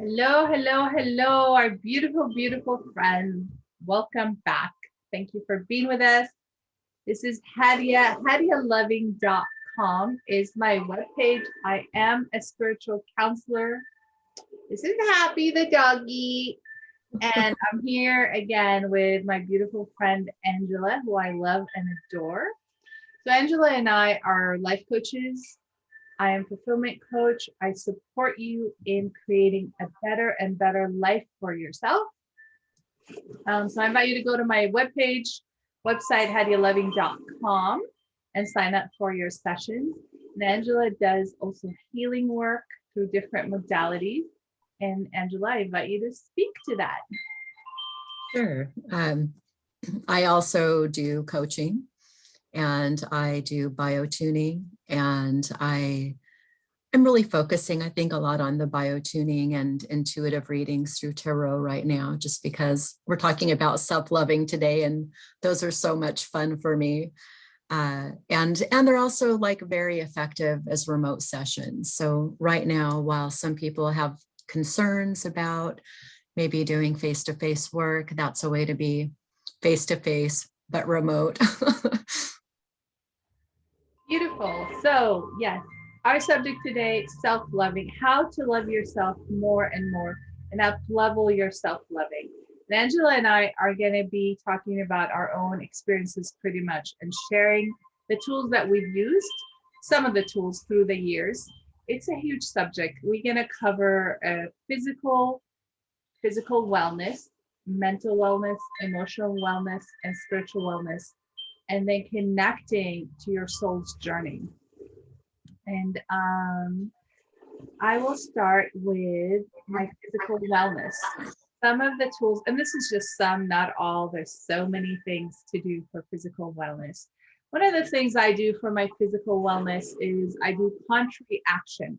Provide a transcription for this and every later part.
Hello, hello, hello, our beautiful, beautiful friends. Welcome back. Thank you for being with us. This is Hadia. HadiaLoving.com is my webpage. I am a spiritual counselor. This is Happy the doggy. And I'm here again with my beautiful friend Angela, who I love and adore. So, Angela and I are life coaches. I am fulfillment coach. I support you in creating a better and better life for yourself. So I invite you to go to my website, HadiaLoving.com, and sign up for your sessions. And Angela does also healing work through different modalities. And Angela, I invite you to speak to that. Sure. I also do coaching and I do biotuning, and I'm really focusing, I think, a lot on the biotuning and intuitive readings through tarot right now, just because we're talking about self-loving today, and those are so much fun for me. And they're also like very effective as remote sessions. So right now, while some people have concerns about maybe doing face-to-face work, that's a way to be face-to-face, but remote. Beautiful. So, yes, our subject today, self-loving, how to love yourself more and more and up level your self-loving. And Angela and I are going to be talking about our own experiences pretty much and sharing the tools that we've used, some of the tools through the years. It's a huge subject. We're going to cover physical wellness, mental wellness, emotional wellness, and spiritual wellness, and then connecting to your soul's journey. And I will start with my physical wellness. Some of the tools, and this is just some, not all, there's so many things to do for physical wellness. One of the things I do for my physical wellness is I do contrary action.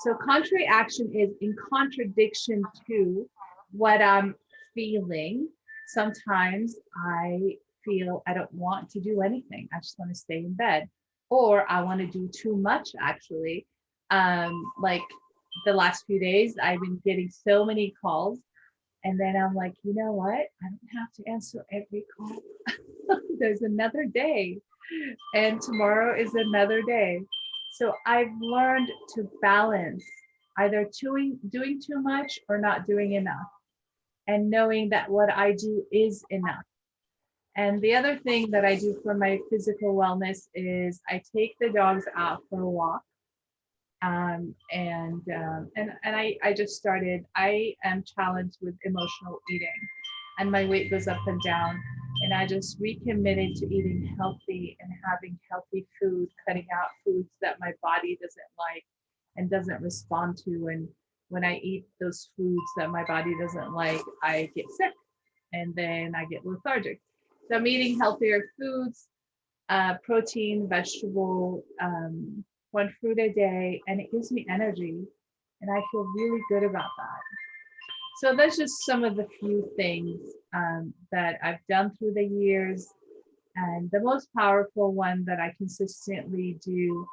So contrary action is in contradiction to what I'm feeling. Sometimes I feel I don't want to do anything. I just want to stay in bed, or I want to do too much actually. Like the last few days, I've been getting so many calls, and then I'm like, you know what? I don't have to answer every call. There's another day, and tomorrow is another day. So I've learned to balance either doing too much or not doing enough, and knowing that what I do is enough. And the other thing that I do for my physical wellness is I take the dogs out for a walk. I just started. I am challenged with emotional eating, and my weight goes up and down. And I just recommitted to eating healthy and having healthy food, cutting out foods that my body doesn't like and doesn't respond to. And when I eat those foods that my body doesn't like, I get sick and then I get lethargic. So I'm eating healthier foods, protein, vegetable, one fruit a day, and it gives me energy. And I feel really good about that. So that's just some of the few things that I've done through the years. And the most powerful one that I consistently do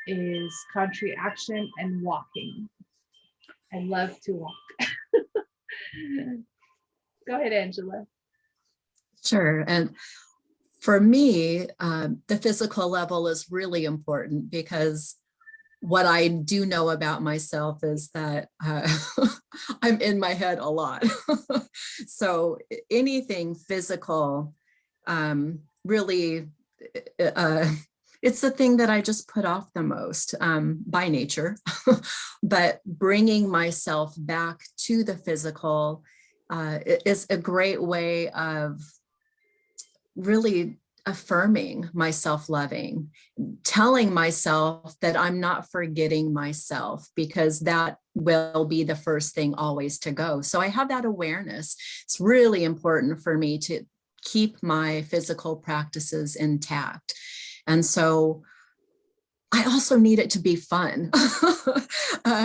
is contrary action and walking. I love to walk. Go ahead, Angela. Sure. And for me, the physical level is really important, because what I do know about myself is that I'm in my head a lot. So anything physical, really, it's the thing that I just put off the most by nature. But bringing myself back to the physical is a great way of really affirming my self-loving, telling myself that I'm not forgetting myself, because that will be the first thing always to go. So I have that awareness. It's really important for me to keep my physical practices intact. And so I also need it to be fun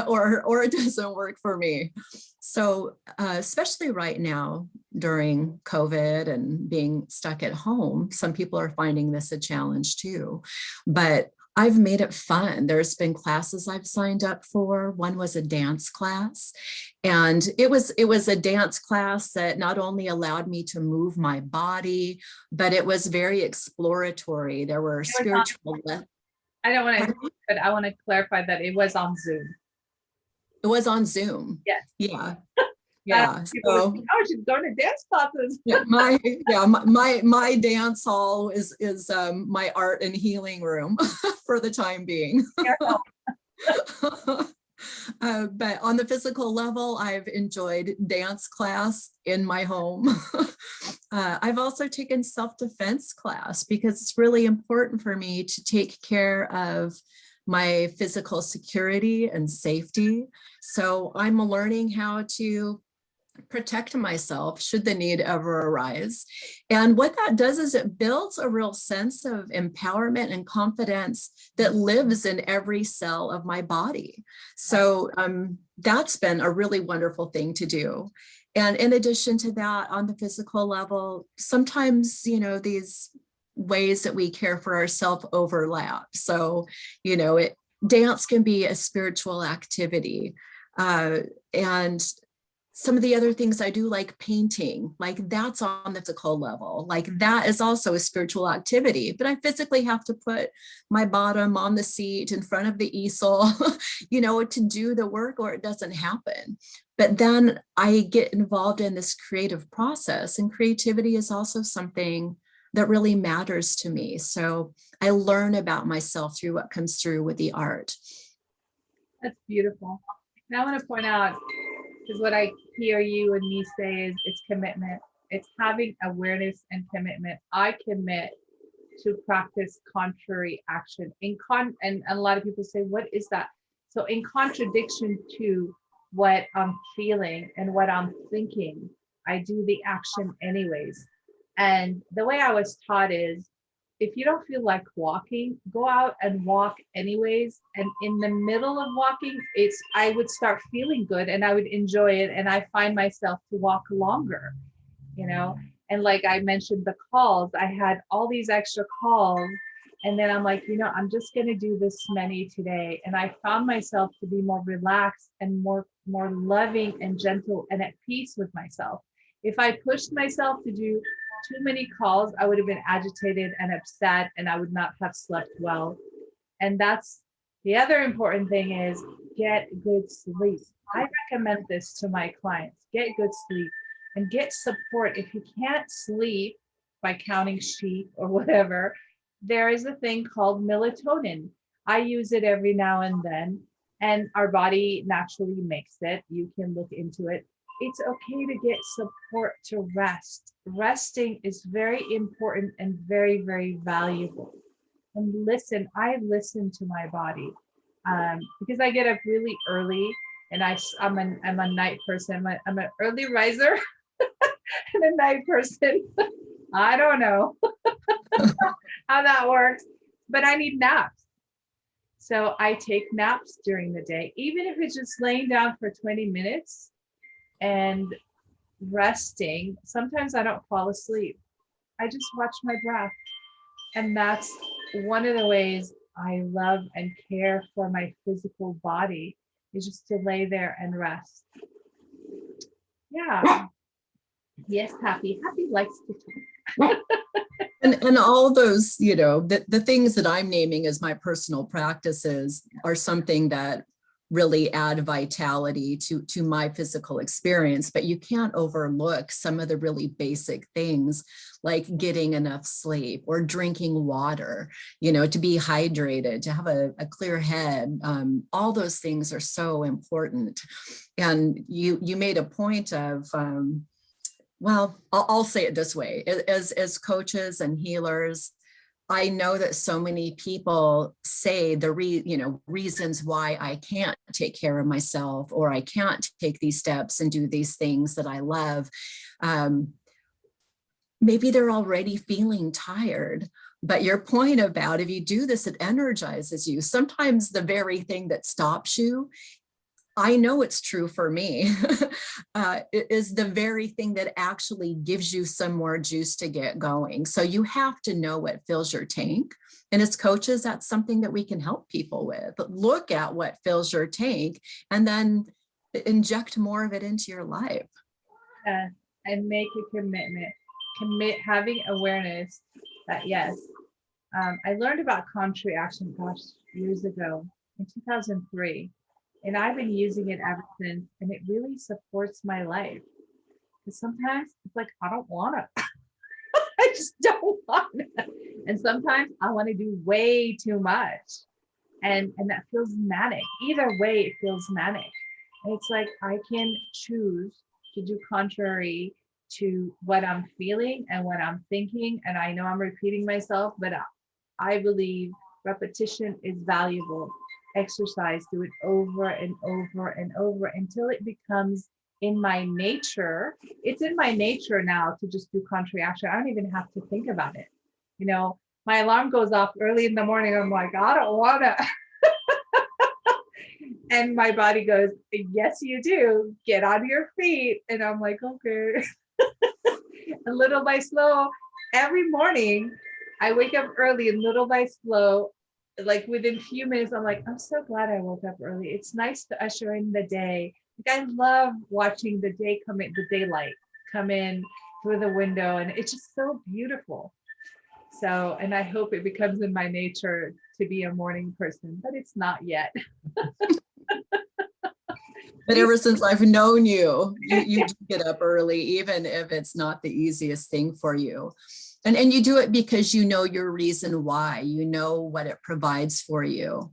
or it doesn't work for me. So especially right now during COVID and being stuck at home, some people are finding this a challenge too. But I've made it fun. There's been classes I've signed up for. One was a dance class, and it was a dance class that not only allowed me to move my body, but it was very exploratory. There were It was on, spiritual. I don't want to, Pardon? but I want to clarify that it was on Zoom. It was on Zoom. Yes. Yeah, That yeah. people would So think, oh, she's going to dance classes. my dance hall is my art and healing room for the time being. But on the physical level, I've enjoyed dance class in my home. I've also taken self-defense class because it's really important for me to take care of my physical security and safety. So I'm learning how to protect myself should the need ever arise. And what that does is it builds a real sense of empowerment and confidence that lives in every cell of my body. So that's been a really wonderful thing to do. And in addition to that, on the physical level, sometimes, these ways that we care for ourselves overlap. So, dance can be a spiritual activity. And some of the other things I do, like painting, like that's on the physical level, like that is also a spiritual activity, but I physically have to put my bottom on the seat in front of the easel, to do the work, or it doesn't happen. But then I get involved in this creative process, and creativity is also something that really matters to me. So I learn about myself through what comes through with the art. That's beautiful. And I want to point out, because what I hear you and me say is it's commitment. It's having awareness and commitment. I commit to practice contrary action. And a lot of people say, what is that? So in contradiction to what I'm feeling and what I'm thinking, I do the action anyways. And the way I was taught is, if you don't feel like walking, go out and walk anyways. And in the middle of walking, I would start feeling good and I would enjoy it. And I find myself to walk longer, And like I mentioned, the calls, I had all these extra calls. And then I'm like, I'm just going to do this many today. And I found myself to be more relaxed and more loving and gentle and at peace with myself. If I pushed myself to do too many calls, I would have been agitated and upset, and I would not have slept well. And that's the other important thing is get good sleep. I recommend this to my clients. Get good sleep and get support. If you can't sleep by counting sheep or whatever, there is a thing called melatonin. I use it every now and then, and our body naturally makes it. You can look into it. It's okay to get support to rest. Resting is very important and very, very valuable. And I listen to my body because I get up really early, and I'm a night person. I'm an early riser and a night person. I don't know how that works, but I need naps. So I take naps during the day, even if it's just laying down for 20 minutes and resting. Sometimes I don't fall asleep. I just watch my breath. And that's one of the ways I love and care for my physical body, is just to lay there and rest. Yeah. Yes, Happy. Happy likes to talk. And all those, the things that I'm naming as my personal practices are something that really add vitality to my physical experience, but you can't overlook some of the really basic things like getting enough sleep or drinking water, to be hydrated, to have a clear head. All those things are so important. And you made a point of, well, I'll say it this way, as coaches and healers, I know that so many people say the reasons why I can't take care of myself, or I can't take these steps and do these things that I love. Maybe they're already feeling tired. But your point about if you do this, it energizes you. Sometimes the very thing that stops you I know it's true for me, it is the very thing that actually gives you some more juice to get going. So you have to know what fills your tank. And as coaches, that's something that we can help people with. But look at what fills your tank and then inject more of it into your life. uh, and make a commitment. Commit having awareness that yes, I learned about contrary action, gosh, years ago in 2003, and I've been using it ever since, and it really supports my life. Because sometimes it's like I don't want to, I just don't want to, and sometimes I want to do way too much, and that feels manic. Either way, it feels manic. And it's like I can choose to do contrary to what I'm feeling and what I'm thinking. And I know I'm repeating myself, but I believe repetition is valuable. Exercise, do it over and over and over until it becomes in my nature. It's in my nature now to just do contrary action. I don't even have to think about it. You know, my alarm goes off early in the morning. I'm like, I don't want to. And my body goes, yes, you do. Get on your feet. And I'm like, okay. And little by slow, every morning I wake up early and little by slow, like within a few minutes, I'm like, I'm so glad I woke up early. It's nice to usher in the day. Like I love watching the day come in, the daylight come in through the window. And it's just so beautiful. So, and I hope it becomes in my nature to be a morning person, but it's not yet. But ever since I've known you, you do get up early, even if it's not the easiest thing for you. And you do it because you know your reason why, you know what it provides for you.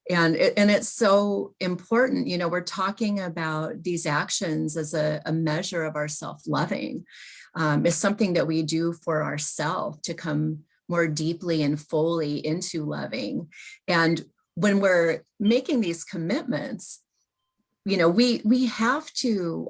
And it's so important. You know, we're talking about these actions as a measure of our self-loving. It's something that we do for ourselves to come more deeply and fully into loving. And when we're making these commitments, you know, we have to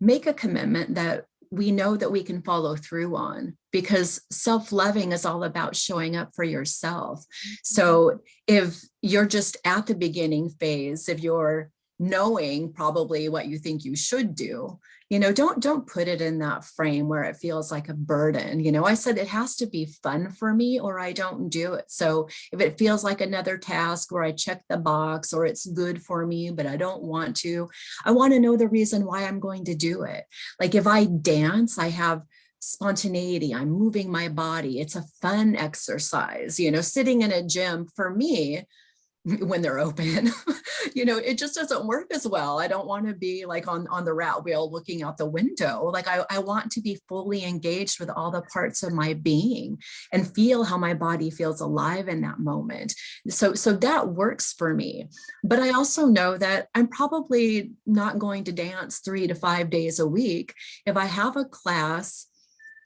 make a commitment that we know that we can follow through on, because self-loving is all about showing up for yourself. So if you're just at the beginning phase, if you're knowing probably what you think you should do, you know, don't put it in that frame where it feels like a burden. You know, I said it has to be fun for me or I don't do it. So if it feels like another task where I check the box or it's good for me, but I don't want to, I want to know the reason why I'm going to do it. Like if I dance, I have spontaneity, I'm moving my body. It's a fun exercise. You know, sitting in a gym for me, when they're open, you know, it just doesn't work as well. I don't want to be like on the rat wheel looking out the window. Like I want to be fully engaged with all the parts of my being and feel how my body feels alive in that moment. So that works for me. But I also know that I'm probably not going to dance 3 to 5 days a week. If I have a class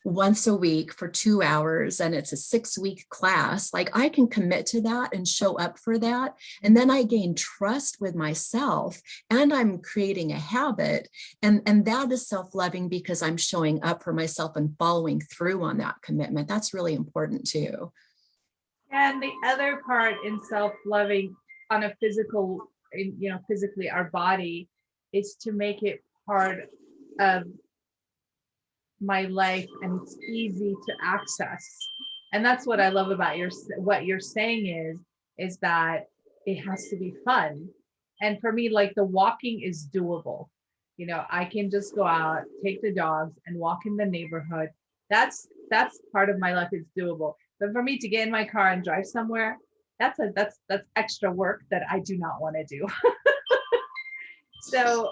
once a week for 2 hours and it's a 6-week class, like I can commit to that and show up for that. And then I gain trust with myself and I'm creating a habit. And that is self-loving because I'm showing up for myself and following through on that commitment. That's really important too. And the other part in self-loving on a physical, you know, physically our body is to make it part of my life and it's easy to access. And that's what I love about what you're saying is that it has to be fun. And for me, like the walking is doable. You know, I can just go out, take the dogs and walk in the neighborhood. That's part of my life. It's doable. But for me to get in my car and drive somewhere, that's extra work that I do not want to do. So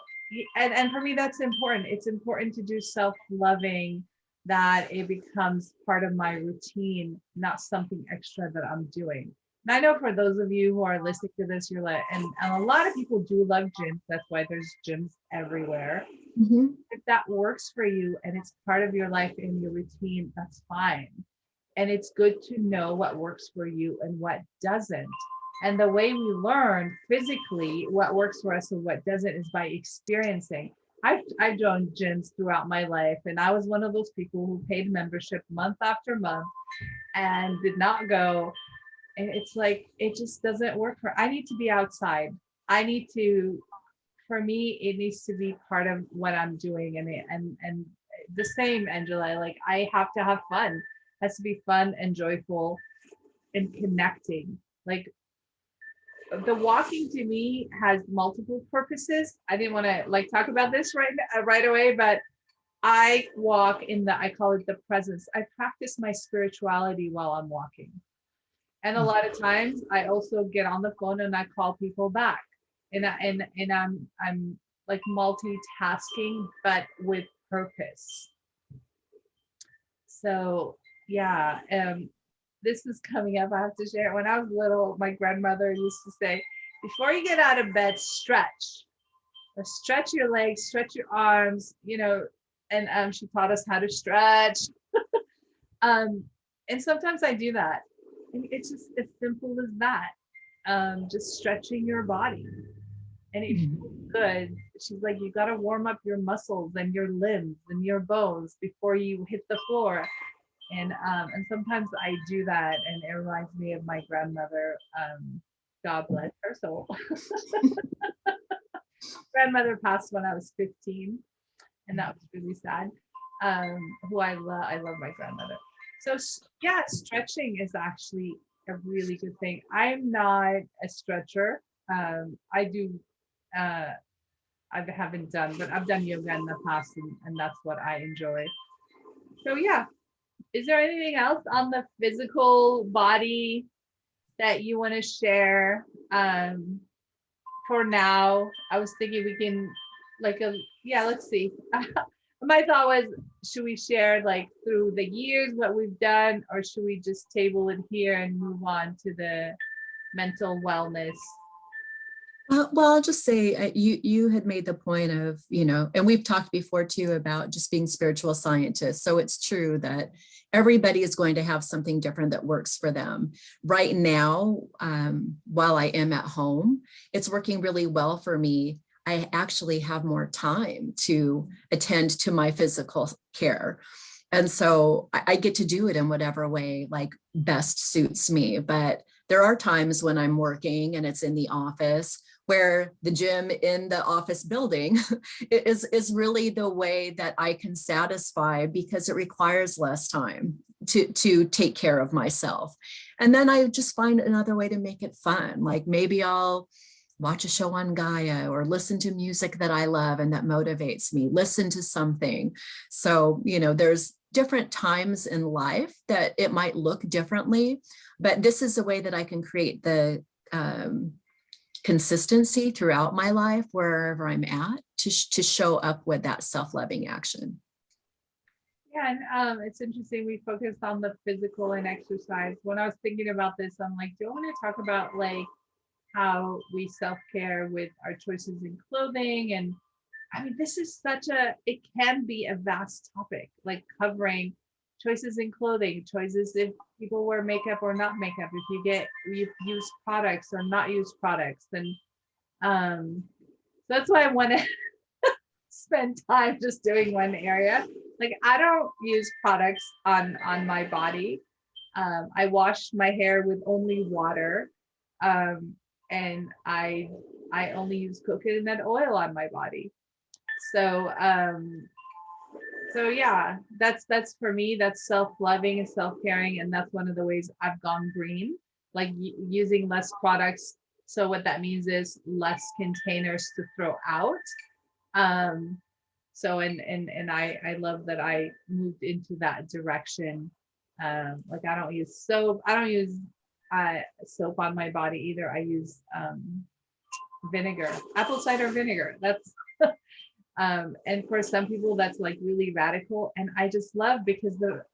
and for me that's important. It's important to do self-loving, that it becomes part of my routine, not something extra that I'm doing. And I know for those of you who are listening to this, you're like, and a lot of people do love gyms. That's why there's gyms everywhere. Mhm. If that works for you and it's part of your life and your routine, that's fine. And it's good to know what works for you and what doesn't. And the way we learn physically what works for us and what doesn't is by experiencing. I've joined gyms throughout my life, and I was one of those people who paid membership month after month and did not go. And it's like, it just doesn't work for, I need to be outside. I need to, for me, it needs to be part of what I'm doing. And the same, Angela, like I have to have fun. It has to be fun and joyful and connecting. Like the walking to me has multiple purposes. I didn't want to like talk about this right away, but I walk in the, I call it the presence. I practice my spirituality while I'm walking. And a lot of times I also get on the phone and I call people back. And I'm like multitasking, but with purpose. So yeah, this is coming up. I have to share. When I was little, my grandmother used to say, before you get out of bed, stretch. Or stretch your legs, stretch your arms, you know, and she taught us how to stretch. Um, and sometimes I do that. And it's just as simple as that. Just stretching your body. And it feels good. She's like, you got to warm up your muscles and your limbs and your bones before you hit the floor. And sometimes I do that, and it reminds me of my grandmother. God bless her soul. Grandmother passed when I was 15, and that was really sad. Who I love my grandmother. So yeah, stretching is actually a really good thing. I'm not a stretcher. I do. Uh, I haven't done, but I've done yoga in the past, and that's what I enjoy. So yeah, is there anything else on the physical body that you want to share? For now, I was thinking we can like a yeah, let's see. My thought was, should we share like through the years what we've done, or should we just table it here and move on to the mental wellness? Well, I'll just say you had made the point of, and we've talked before too about just being spiritual scientists. So it's true that everybody is going to have something different that works for them. Right now, while I am at home, it's working really well for me. I actually have more time to attend to my physical care. And so I get to do it in whatever way like best suits me. But there are times when I'm working and it's in the office where the gym in the office building is really the way that I can satisfy because it requires less time to take care of myself. And then I just find another way to make it fun. Like maybe I'll watch a show on Gaia or listen to music that I love and that motivates me, listen to something. So, there's different times in life that it might look differently, but this is a way that I can create the consistency throughout my life, wherever I'm at, to show up with that self-loving action. Yeah, and it's interesting. We focused on the physical and exercise. When I was thinking about this, I'm like, do I want to talk about like how we self-care with our choices in clothing? And I mean, this is it can be a vast topic, like covering choices in clothing, choices if people wear makeup or not makeup, if you use products or not use products. And so that's why I want to spend time just doing one area. Like I don't use products on my body. I wash my hair with only water. And I only use coconut oil on my body. So so yeah, that's for me, that's self-loving and self-caring, and that's one of the ways I've gone green, like using less products. So what that means is less containers to throw out. So and I love that I moved into that direction. Like I don't use soap, I don't use soap on my body either. I use vinegar, apple cider vinegar. That's and for some people that's like really radical, and I just love because the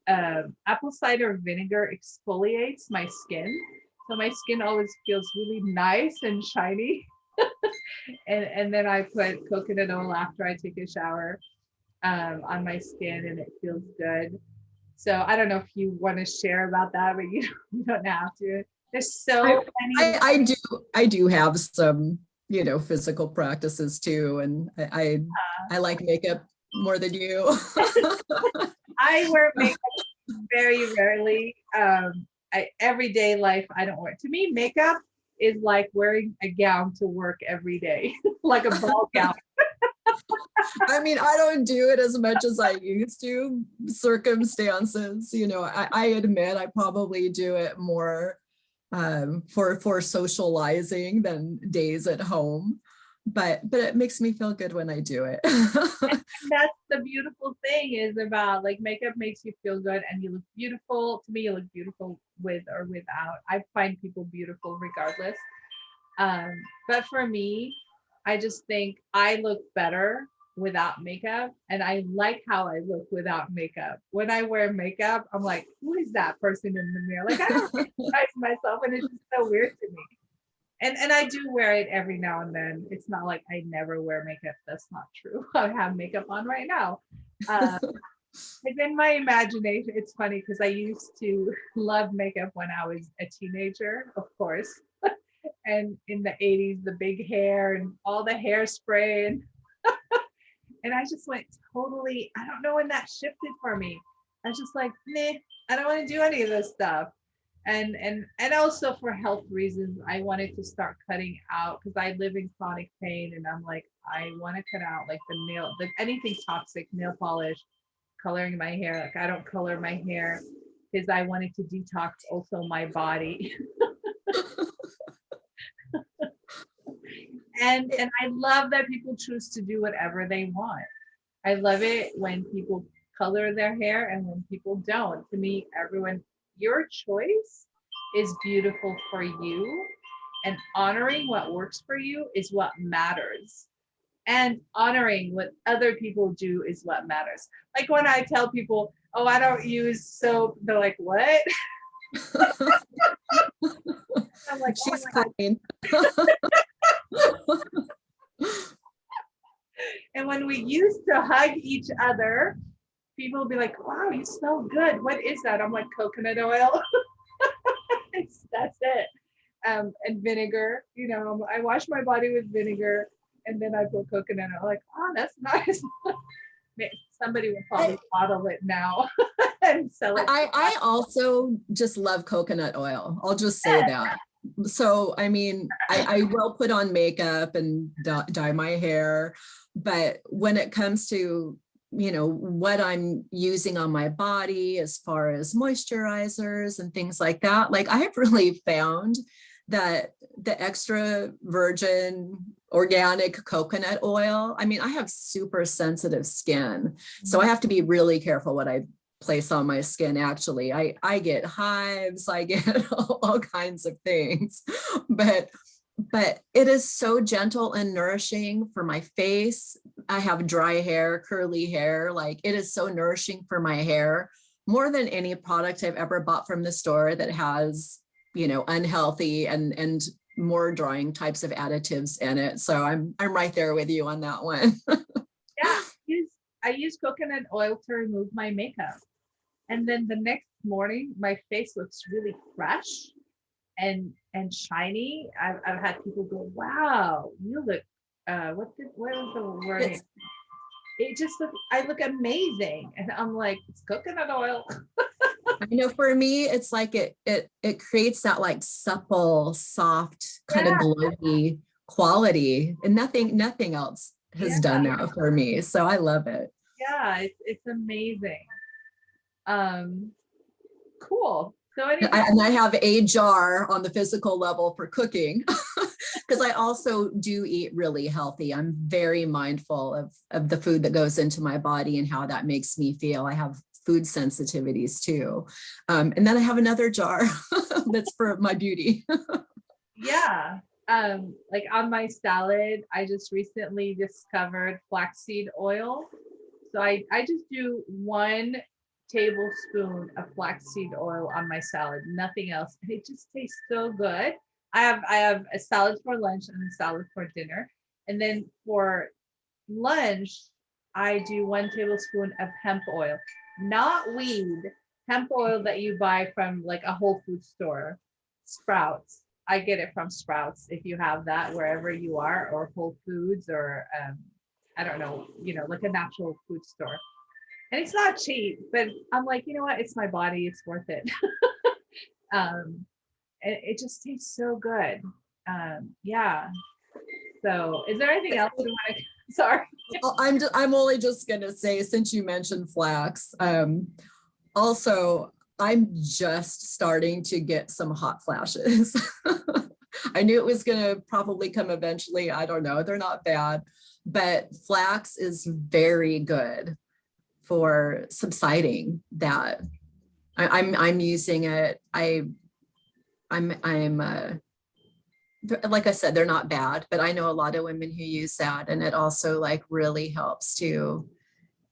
apple cider vinegar exfoliates my skin, so my skin always feels really nice and shiny. And then I put coconut oil after I take a shower on my skin, and it feels good. So I don't know if you want to share about that, but you don't have to. There's so many. I do have some, physical practices too. And I like makeup more than you. I wear makeup very rarely. Everyday life, I don't wear. To me, makeup is like wearing a gown to work every day, like a ball gown. I mean, I don't do it as much as I used to. Circumstances, I admit I probably do it more for socializing than days at home. But it makes me feel good when I do it. That's the beautiful thing is about like makeup makes you feel good and you look beautiful. To me, you look beautiful with or without. I find people beautiful regardless. Um, but for me, I just think I look better without makeup and I like how I look without makeup. When I wear makeup, I'm like, who is that person in the mirror? Like I don't recognize myself and it's just so weird to me. And I do wear it every now and then. It's not like I never wear makeup. That's not true. I have makeup on right now. It's in my imagination. It's funny because I used to love makeup when I was a teenager, of course. And in the 80s, the big hair and all the hairspray and I just went totally, I don't know when that shifted for me. I was just like, nah, I don't want to do any of this stuff. And also for health reasons, I wanted to start cutting out because I live in chronic pain and I'm like, I want to cut out like anything toxic, nail polish, coloring my hair. Like I don't color my hair because I wanted to detox also my body. And I love that people choose to do whatever they want. I love it when people color their hair and when people don't. To me, everyone, your choice is beautiful for you, and honoring what works for you is what matters. And honoring what other people do is what matters. Like when I tell people, oh, I don't use soap, they're like, what? I'm like, oh She's my clean. And when we used to hug each other, people would be like, wow, you smell good. What is that? I'm like, coconut oil. That's it. And vinegar. I wash my body with vinegar and then I put coconut oil. Like, oh, that's nice. Somebody will probably bottle it now and sell it. I also just love coconut oil. I'll just say that. So, I mean, I will put on makeup and dye my hair, but when it comes to, what I'm using on my body as far as moisturizers and things like that, like I have really found that the extra virgin organic coconut oil, I mean, I have super sensitive skin, so I have to be really careful what I place on my skin. Actually, I get hives, I get all kinds of things, but it is so gentle and nourishing for my face. I have dry hair, curly hair, like it is so nourishing for my hair, more than any product I've ever bought from the store that has, unhealthy and more drying types of additives in it. So I'm right there with you on that one. Yeah, I use coconut oil to remove my makeup. And then the next morning, my face looks really fresh and shiny. I've had people go, "Wow, you look." What was the word? It just I look amazing, and I'm like, it's coconut oil. For me, it's like it creates that like supple, soft, kind of Yeah, glowy quality, and nothing else yeah, has done that for me. So I love it. yeah. It's amazing. Um, cool. So And I have a jar on the physical level for cooking because I also do eat really healthy. I'm very mindful of the food that goes into my body and how that makes me feel. I have food sensitivities too. And then I have another jar that's for my beauty. yeah. Like on my salad, I just recently discovered flaxseed oil. So I just do 1 tablespoon of flaxseed oil on my salad, nothing else. And it just tastes so good. I have a salad for lunch and a salad for dinner. And then for lunch, I do 1 tablespoon of hemp oil, not weed, hemp oil that you buy from like a Whole Food store, Sprouts. I get it from Sprouts if you have that wherever you are, or Whole Foods, or I don't know, like a natural food store. And it's not cheap, but I'm like, you know what? It's my body. It's worth it. And it just tastes so good. Yeah. So is there anything else we want to, sorry. Well, I'm only just gonna say, since you mentioned flax, also I'm just starting to get some hot flashes. I knew it was gonna probably come eventually. I don't know, they're not bad, but flax is very good for subsiding that. I'm using it. I'm like I said, they're not bad, but I know a lot of women who use that, and it also like really helps to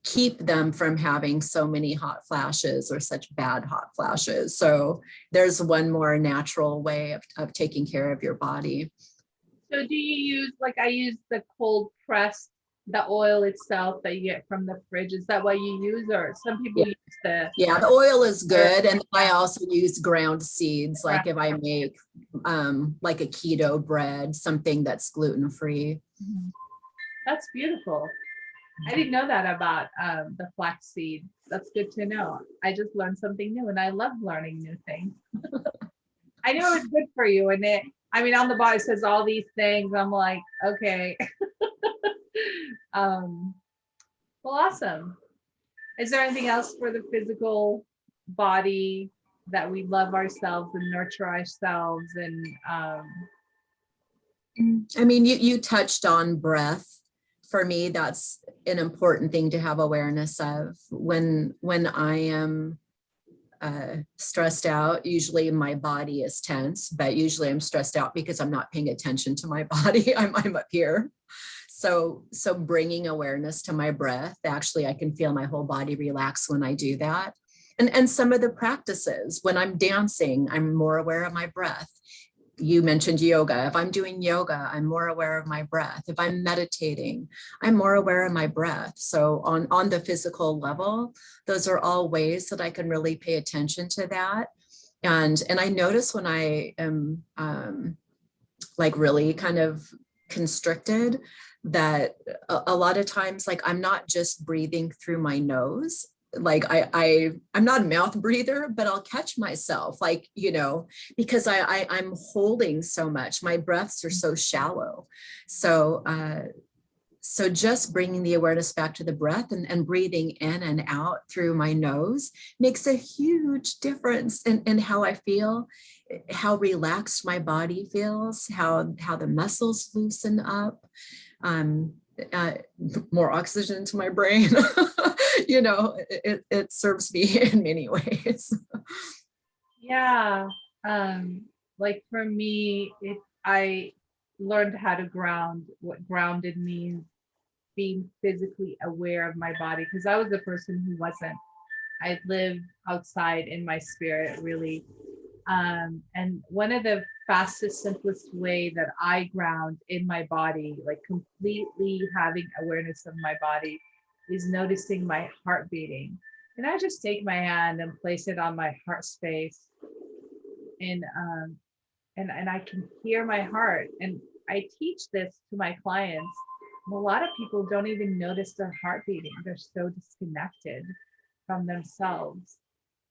keep them from having so many hot flashes or such bad hot flashes. So there's one more natural way of taking care of your body. So do you use, like I use the cold pressed, the oil itself that you get from the fridge? Is that what you use? Or some people Yeah, use the yeah, the oil is oil? good. And I Yeah. also use ground seeds, like if I make like a keto bread, something that's gluten-free. Mhm. That's beautiful. I didn't know that about the flax seed. That's good to know. I just learned something new, and I love learning new things. I knew it was good for you, and I mean, on the bottle it says all these things. I'm like, okay. um, well, awesome. Is there anything else for the physical body that we love ourselves and nurture ourselves and I mean, you touched on breath. For me, that's an important thing to have awareness of. When I am stressed out, usually my body is tense, but usually I'm stressed out because I'm not paying attention to my body. I'm up here. So bringing awareness to my breath, actually, I can feel my whole body relax when I do that. And some of the practices, when I'm dancing, I'm more aware of my breath. You mentioned yoga. If I'm doing yoga, I'm more aware of my breath. If I'm meditating, I'm more aware of my breath. So on the physical level, those are all ways that I can really pay attention to that. And I notice when I am like really kind of constricted, that a lot of times, like I'm not just breathing through my nose. Like I'm not a mouth breather, but I'll catch myself, like, because I'm holding so much. My breaths are so shallow. So just bringing the awareness back to the breath and breathing in and out through my nose makes a huge difference in how I feel, how relaxed my body feels, how the muscles loosen up, um, uh, more oxygen to my brain. It serves me in many ways. yeah, like for me, I learned how to ground, what grounded means, being physically aware of my body, because I was the person who wasn't. I lived outside in my spirit, really. And one of the fastest, simplest way that I ground in my body, like completely having awareness of my body, is noticing my heart beating. And I just take my hand and place it on my heart space, and I can hear my heart. And I teach this to my clients. And a lot of people don't even notice their heart beating. They're so disconnected from themselves.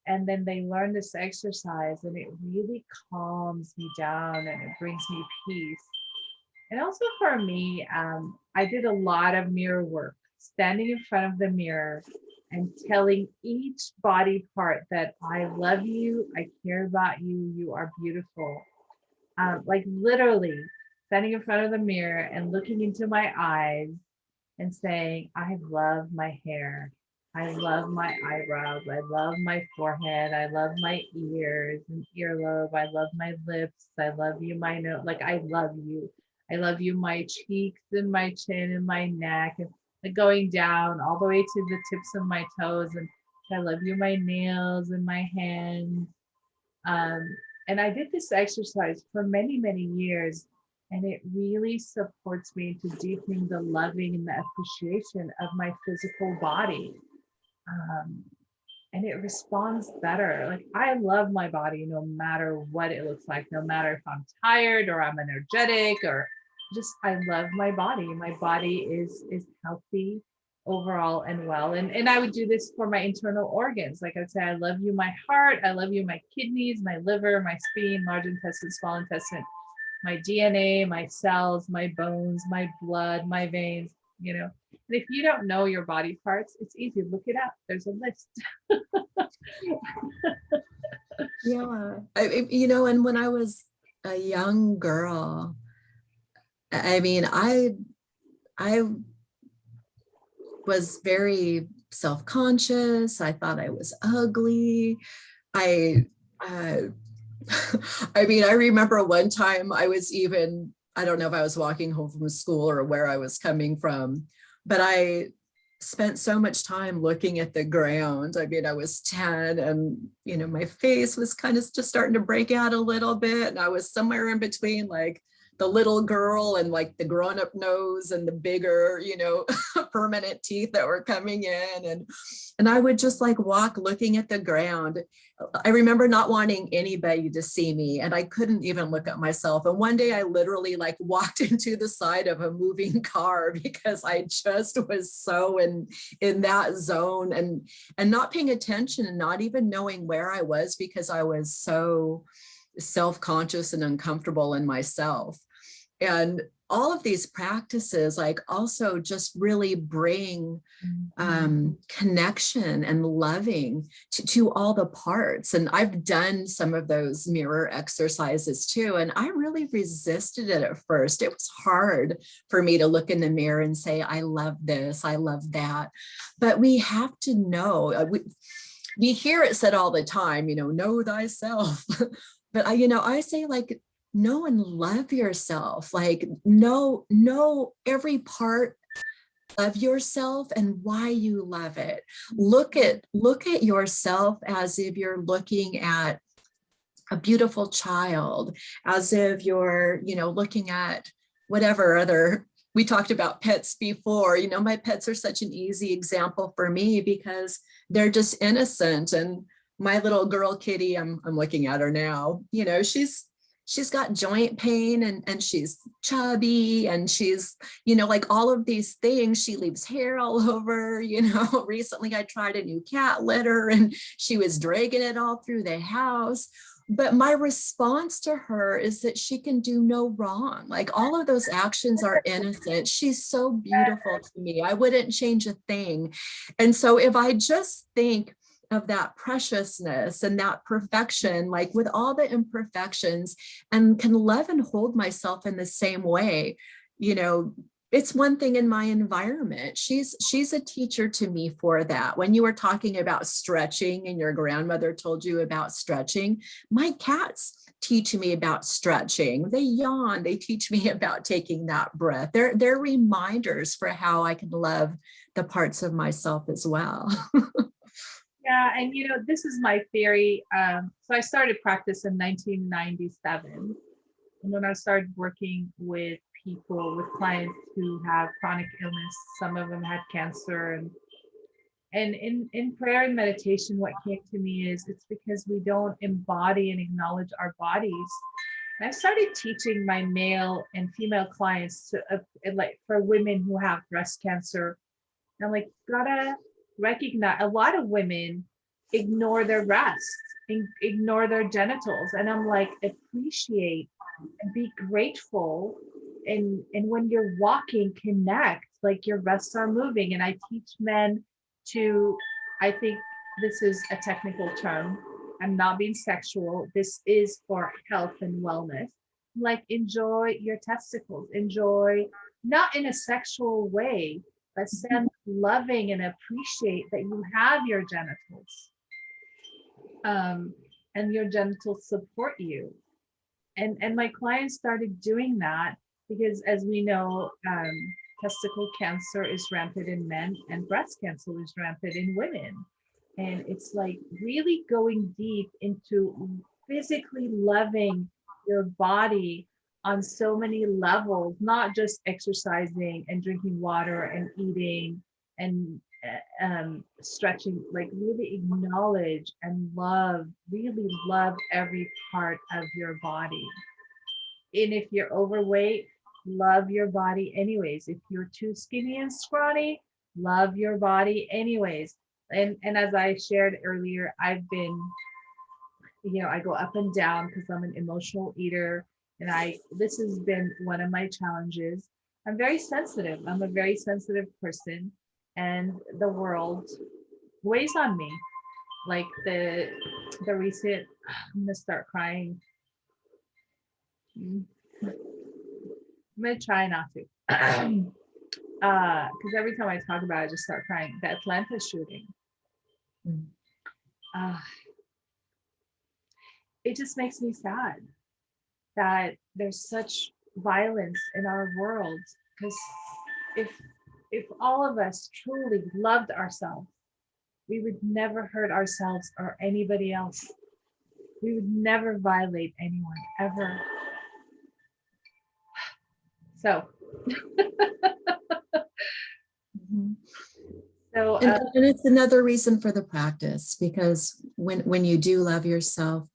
And then they learn this exercise, and it really calms me down and it brings me peace. And also for me, I did a lot of mirror work, standing in front of the mirror and telling each body part that I love you, I care about you, you are beautiful. Like literally standing in front of the mirror and looking into my eyes and saying, I love my hair. I love my eyebrows. I love my forehead. I love my ears and earlobe. I love my lips. I love you, my nose. Like, I love you. I love you, my cheeks and my chin and my neck, and like going down all the way to the tips of my toes. And I love you, my nails and my hands. Um, and I did this exercise for many, many years, and it really supports me into deepening the loving and the appreciation of my physical body. Um, and it responds better. Like, I love my body no matter what it looks like, no matter if I'm tired or I'm energetic, or just I love my body. My body is healthy overall and well. And I would do this for my internal organs. Like I'd say, I love you, my heart, I love you, my kidneys, my liver, my spleen, large intestine, small intestine. my DNA, my cells, my bones, my blood, my veins, you know. And if you don't know your body parts, it's easy. Look it up. There's a list. Yeah. And when I was a young girl, I mean, I was very self-conscious. I thought I was ugly. I uh, I mean, I remember one time I don't know if I was walking home from school or where I was coming from, but I spent so much time looking at the ground. I mean, I was 10 and, my face was kind of just starting to break out a little bit. And I was somewhere in between like the little girl and like the grown up nose and the bigger, permanent teeth that were coming in. And I would just like walk looking at the ground. I remember not wanting anybody to see me and I couldn't even look at myself. And one day I literally like walked into the side of a moving car because I just was so in that zone and not paying attention and not even knowing where I was because I was so self-conscious and uncomfortable in myself. And all of these practices like also just really bring connection and loving to all the parts. And I've done some of those mirror exercises too. And I really resisted it at first. It was hard for me to look in the mirror and say, I love this, I love that. But we have to know, we hear it said all the time, know thyself. But I say like, know and love yourself, like know every part of yourself and why you love it. Look at yourself as if you're looking at a beautiful child, as if you're, looking at whatever other, we talked about pets before, my pets are such an easy example for me because they're just innocent. And my little girl Kitty, I'm looking at her now, she's got joint pain and she's chubby and she's, like all of these things. She leaves hair all over, recently I tried a new cat litter and she was dragging it all through the house. But my response to her is that she can do no wrong. Like all of those actions are innocent. She's so beautiful to me. I wouldn't change a thing. And so if I just think of that preciousness and that perfection, like with all the imperfections, and can love and hold myself in the same way, it's one thing in my environment. She's a teacher to me for that. When you were talking about stretching and your grandmother told you about stretching, my cats teach me about stretching. They yawn, they teach me about taking that breath. They're reminders for how I can love the parts of myself as well. Yeah, and this is my theory. So I started practice in 1997. And when I started working with people, with clients who have chronic illness, some of them had cancer. And in prayer and meditation, what came to me is it's because we don't embody and acknowledge our bodies. And I started teaching my male and female clients to like for women who have breast cancer. I'm like, gotta recognize a lot of women ignore their breasts, ignore their genitals. And I'm like, appreciate and be grateful. And when you're walking, connect, like your breasts are moving. And I teach men to, I think this is a technical term. I'm not being sexual. This is for health and wellness. Like enjoy your testicles, enjoy, not in a sexual way, but send loving and appreciate that you have your genitals, and your genitals support you. And my clients started doing that because, as we know, testicle cancer is rampant in men and breast cancer is rampant in women. And it's like really going deep into physically loving your body on so many levels, not just exercising and drinking water and eating and stretching, like really acknowledge and love, really love every part of your body. And if you're overweight, love your body anyways. If you're too skinny and scrawny, love your body anyways. And as I shared earlier, I've been, I go up and down because I'm an emotional eater. And this has been one of my challenges. I'm very sensitive. I'm a very sensitive person, and the world weighs on me. Like the recent, I'm gonna start crying. I'm gonna try not to. Because every time I talk about it, I just start crying. The Atlanta shooting. Mm. Uh, it just makes me sad that there's such violence in our world. Because if if all of us truly loved ourselves, we would never hurt ourselves or anybody else. We would never violate anyone ever. So, Mhm. so And it's another reason for the practice, because when you do love yourself,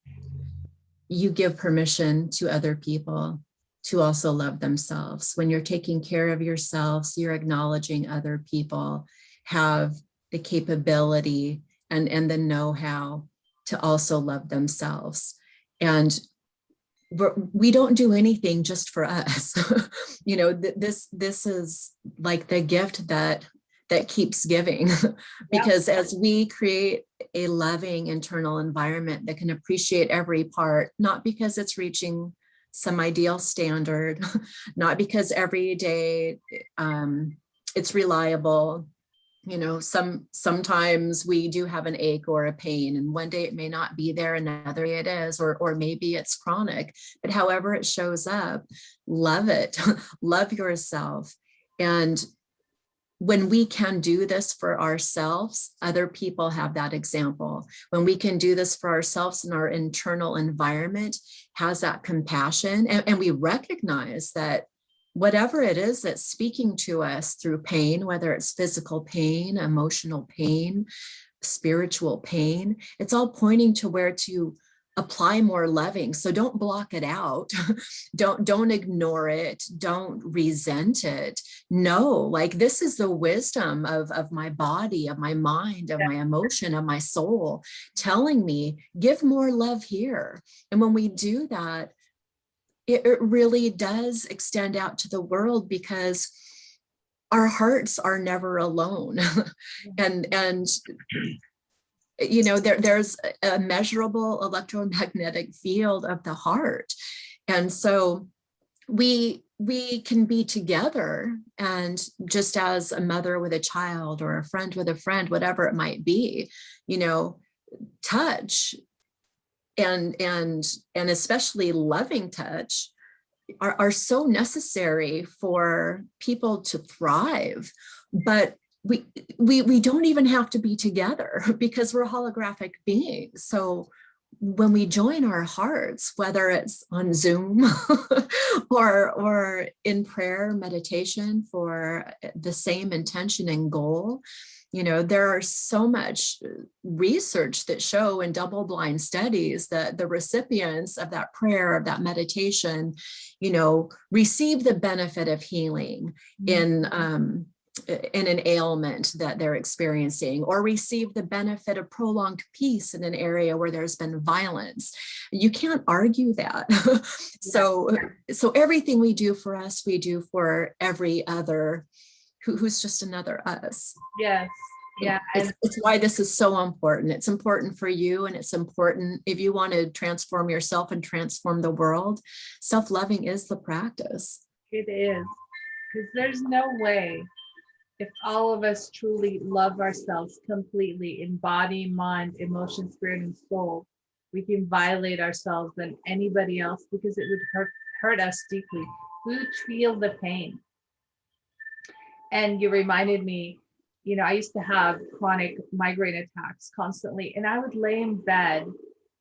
you give permission to other people to also love themselves. When you're taking care of yourselves, you're acknowledging other people have the capability and the know-how to also love themselves. And we don't do anything just for us. You know, this is like the gift that keeps giving. yeah, Because as we create a loving internal environment that can appreciate every part, not because it's reaching some ideal standard, not because every day it's reliable. You know, sometimes we do have an ache or a pain, and one day it may not be there, another day it is, or maybe it's chronic. But however it shows up, love it. Love yourself. And when we can do this for ourselves, other people have that example. When we can do this for ourselves, and our internal environment has that compassion, and we recognize that whatever it is that's speaking to us through pain, whether it's physical pain, emotional pain, spiritual pain, it's all pointing to where to apply more loving. So don't block it out. Don't ignore it. Don't resent it. No, like, this is the wisdom of my body, of my mind, of yeah, my emotion, of my soul, telling me, give more love here. And when we do that, it really does extend out to the world, because our hearts are never alone. And you know, there's a measurable electromagnetic field of the heart. And so we can be together, and just as a mother with a child, or a friend with a friend, whatever it might be, you know, touch and especially loving touch are so necessary for people to thrive. But we don't even have to be together, because we're holographic beings. So when we join our hearts, whether it's on Zoom or in prayer meditation for the same intention and goal, you know, there are so much research that show in double-blind studies that the recipients of that prayer, of that meditation, you know, receive the benefit of healing in an ailment that they're experiencing, or receive the benefit of prolonged peace in an area where there's been violence. You can't argue that. So everything we do for us, we do for every other who's just another us. yes, yeah, and It's why this is so important. It's important for you, and it's important if you want to transform yourself and transform the world. Self-loving is the practice. it is, because there's no way, if all of us truly love ourselves completely in body, mind, emotion, spirit, and soul, we can violate ourselves than anybody else, because it would hurt us deeply. We would feel the pain. And you reminded me, you know, I used to have chronic migraine attacks constantly, and I would lay in bed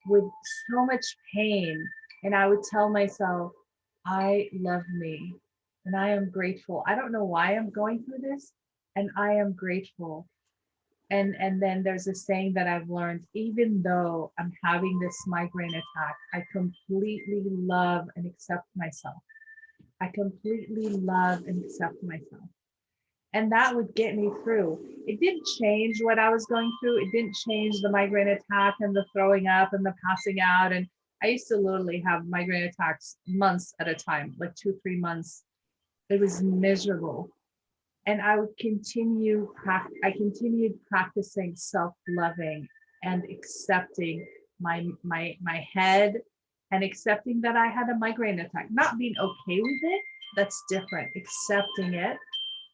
with so much pain, and I would tell myself, I love me and I am grateful. I don't know why I'm going through this, and I am grateful. And then there's a saying that I've learned: even though I'm having this migraine attack, I completely love and accept myself. I completely love and accept myself. And that would get me through. It didn't change what I was going through. It didn't change the migraine attack and the throwing up and the passing out. And I used to literally have migraine attacks months at a time, like 2, 3 months. It was miserable. And I would I continued practicing self-loving and accepting my head, and accepting that I had a migraine attack, not being okay with it. That's different. Accepting it,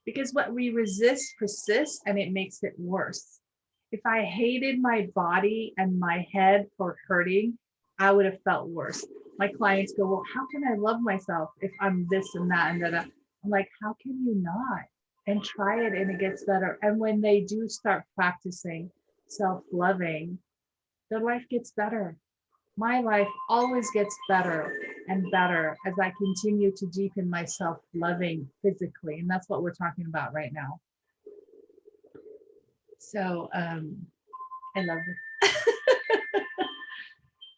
because what we resist persists and it makes it worse. If I hated my body and my head for hurting, I would have felt worse. My clients go, well, how can I love myself if I'm this and that and that? I'm like, how can you not? And try it and it gets better. And when they do start practicing self-loving, their life gets better. My life always gets better and better as I continue to deepen my self-loving physically. And that's what we're talking about right now. So I love it.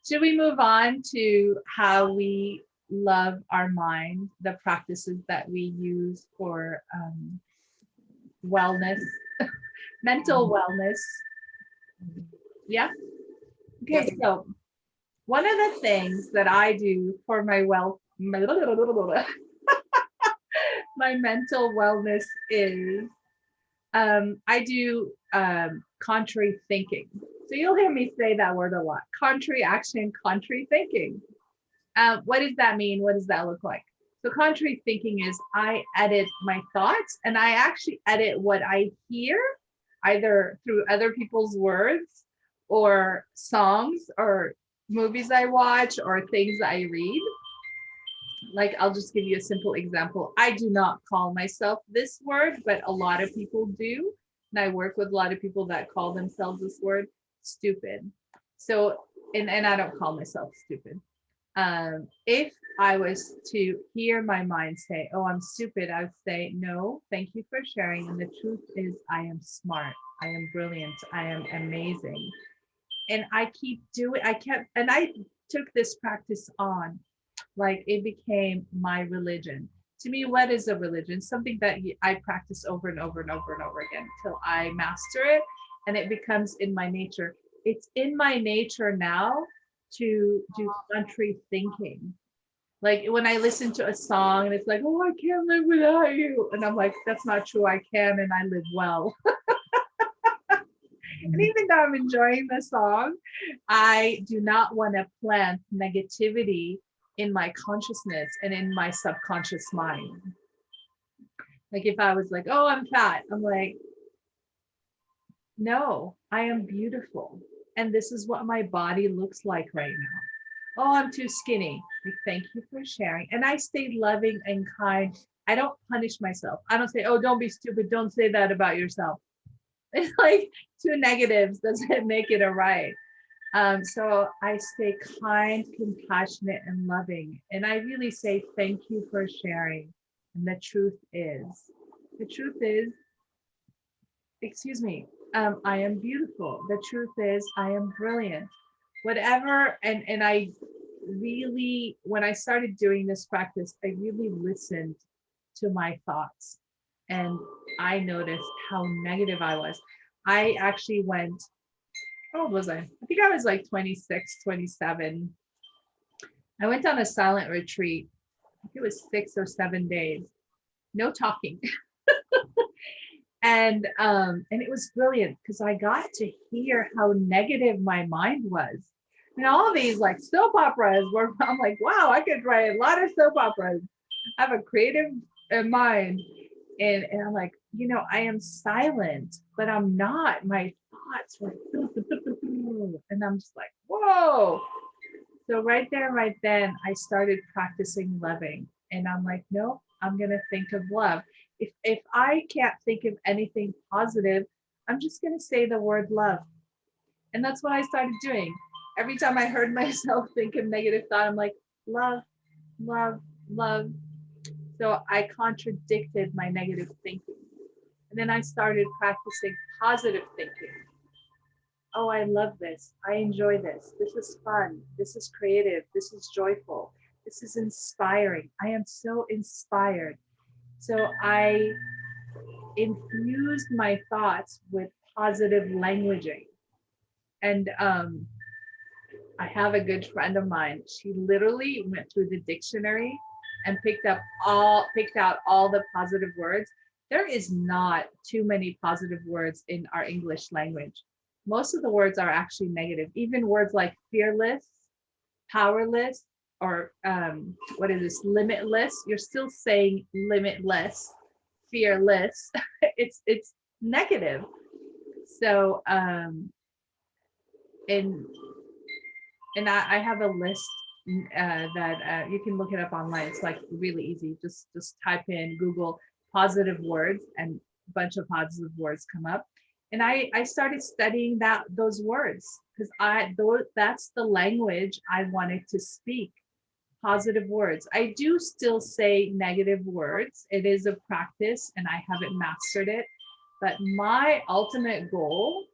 Should we move on to how we love our mind, the practices that we use for wellness, mental wellness? Yeah. Okay. Yes. So one of the things that I do for my my mental wellness is I do contrary thinking. So you'll hear me say that word a lot. Contrary action, contrary thinking. What does that mean? What does that look like? So contrary thinking is I edit my thoughts, and I actually edit what I hear, either through other people's words or songs or movies I watch or things I read. Like, I'll just give you a simple example. I do not call myself this word, but a lot of people do. And I work with a lot of people that call themselves this word, stupid. So, and I don't call myself stupid. If I was to hear my mind say, oh, I'm stupid, I would say, no, thank you for sharing. And the truth is, I am smart. I am brilliant. I am amazing. And I keep doing, and I took this practice on, like it became my religion. To me, what is a religion? Something that I practice over and over and over and over again until I master it and it becomes in my nature. It's in my nature now to do contrary thinking. Like when I listen to a song and it's like, oh, I can't live without you. And I'm like, that's not true. I can, and I live well. And even though I'm enjoying the song, I do not want to plant negativity in my consciousness and in my subconscious mind. Like if I was like, oh, I'm fat, I'm like, no, I am beautiful. And this is what my body looks like right now. Oh, I'm too skinny. Like, thank you for sharing. And I stay loving and kind. I don't punish myself. I don't say, oh, don't be stupid. Don't say that about yourself. It's like two negatives doesn't make it a right. So I stay kind, compassionate, and loving. And I really say thank you for sharing. And the truth is, excuse me, I am beautiful. The truth is, I am brilliant. Whatever, and I really, when I started doing this practice, I really listened to my thoughts. And I noticed how negative I was. I actually went, how old was I? I think I was like 26, 27. I went on a silent retreat. I think it was 6 or 7 days, no talking. And it was brilliant because I got to hear how negative my mind was. And all these like soap operas where I'm like, wow, I could write a lot of soap operas. I have a creative mind. And I'm like, I am silent, but I'm not. My thoughts were, and I'm just like, whoa. So right there, right then, I started practicing loving. And I'm like, no, I'm going to think of love. If I can't think of anything positive, I'm just going to say the word love. And that's what I started doing. Every time I heard myself think of negative thought, I'm like, love, love, love. So I contradicted my negative thinking. And then I started practicing positive thinking. Oh, I love this. I enjoy this. This is fun. This is creative. This is joyful. This is inspiring. I am so inspired. So I infused my thoughts with positive languaging. And I have a good friend of mine. She literally went through the dictionary and picked out all the positive words. There is not too many positive words in our English language. Most of the words are actually negative. Even words like fearless, powerless, or what is this, limitless. You're still saying limitless, fearless. It's negative. So and I have a list that you can look it up online. It's like really easy. Just type in Google positive words, and a bunch of positive words come up. And I started studying those words because that's the language I wanted to speak. Positive words. I do still say negative words. It is a practice, and I haven't mastered it. But my ultimate goal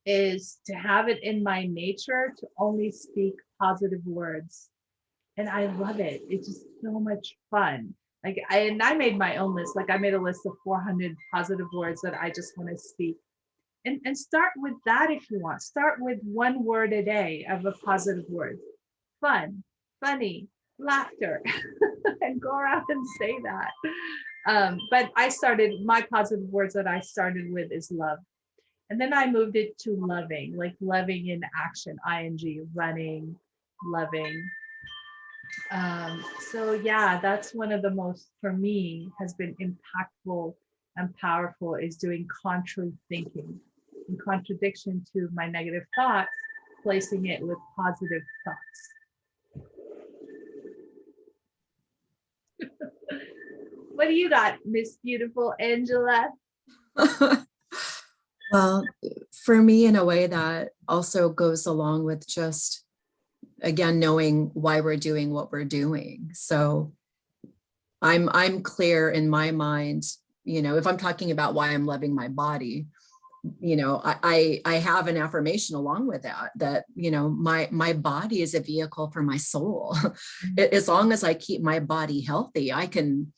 is to have it in my nature to only speak positive words. And I love it. It's just so much fun. Like I made my own list. Like I made a list of 400 positive words that I just want to speak. And start with that if you want. Start with one word a day of a positive word. Fun, funny, laughter, and go around and say that. But my positive words that I started with is love. And then I moved it to loving, like loving in action, ing, running, loving. So yeah, that's one of the most, for me, has been impactful and powerful, is doing contrary thinking. In contradiction to my negative thoughts, placing it with positive thoughts. What do you got, Miss Beautiful Angela? Well, for me, in a way that also goes along with just, again, knowing why we're doing what we're doing. So I'm clear in my mind, if I'm talking about why I'm loving my body, I have an affirmation along with that my body is a vehicle for my soul. As long as I keep my body healthy, I can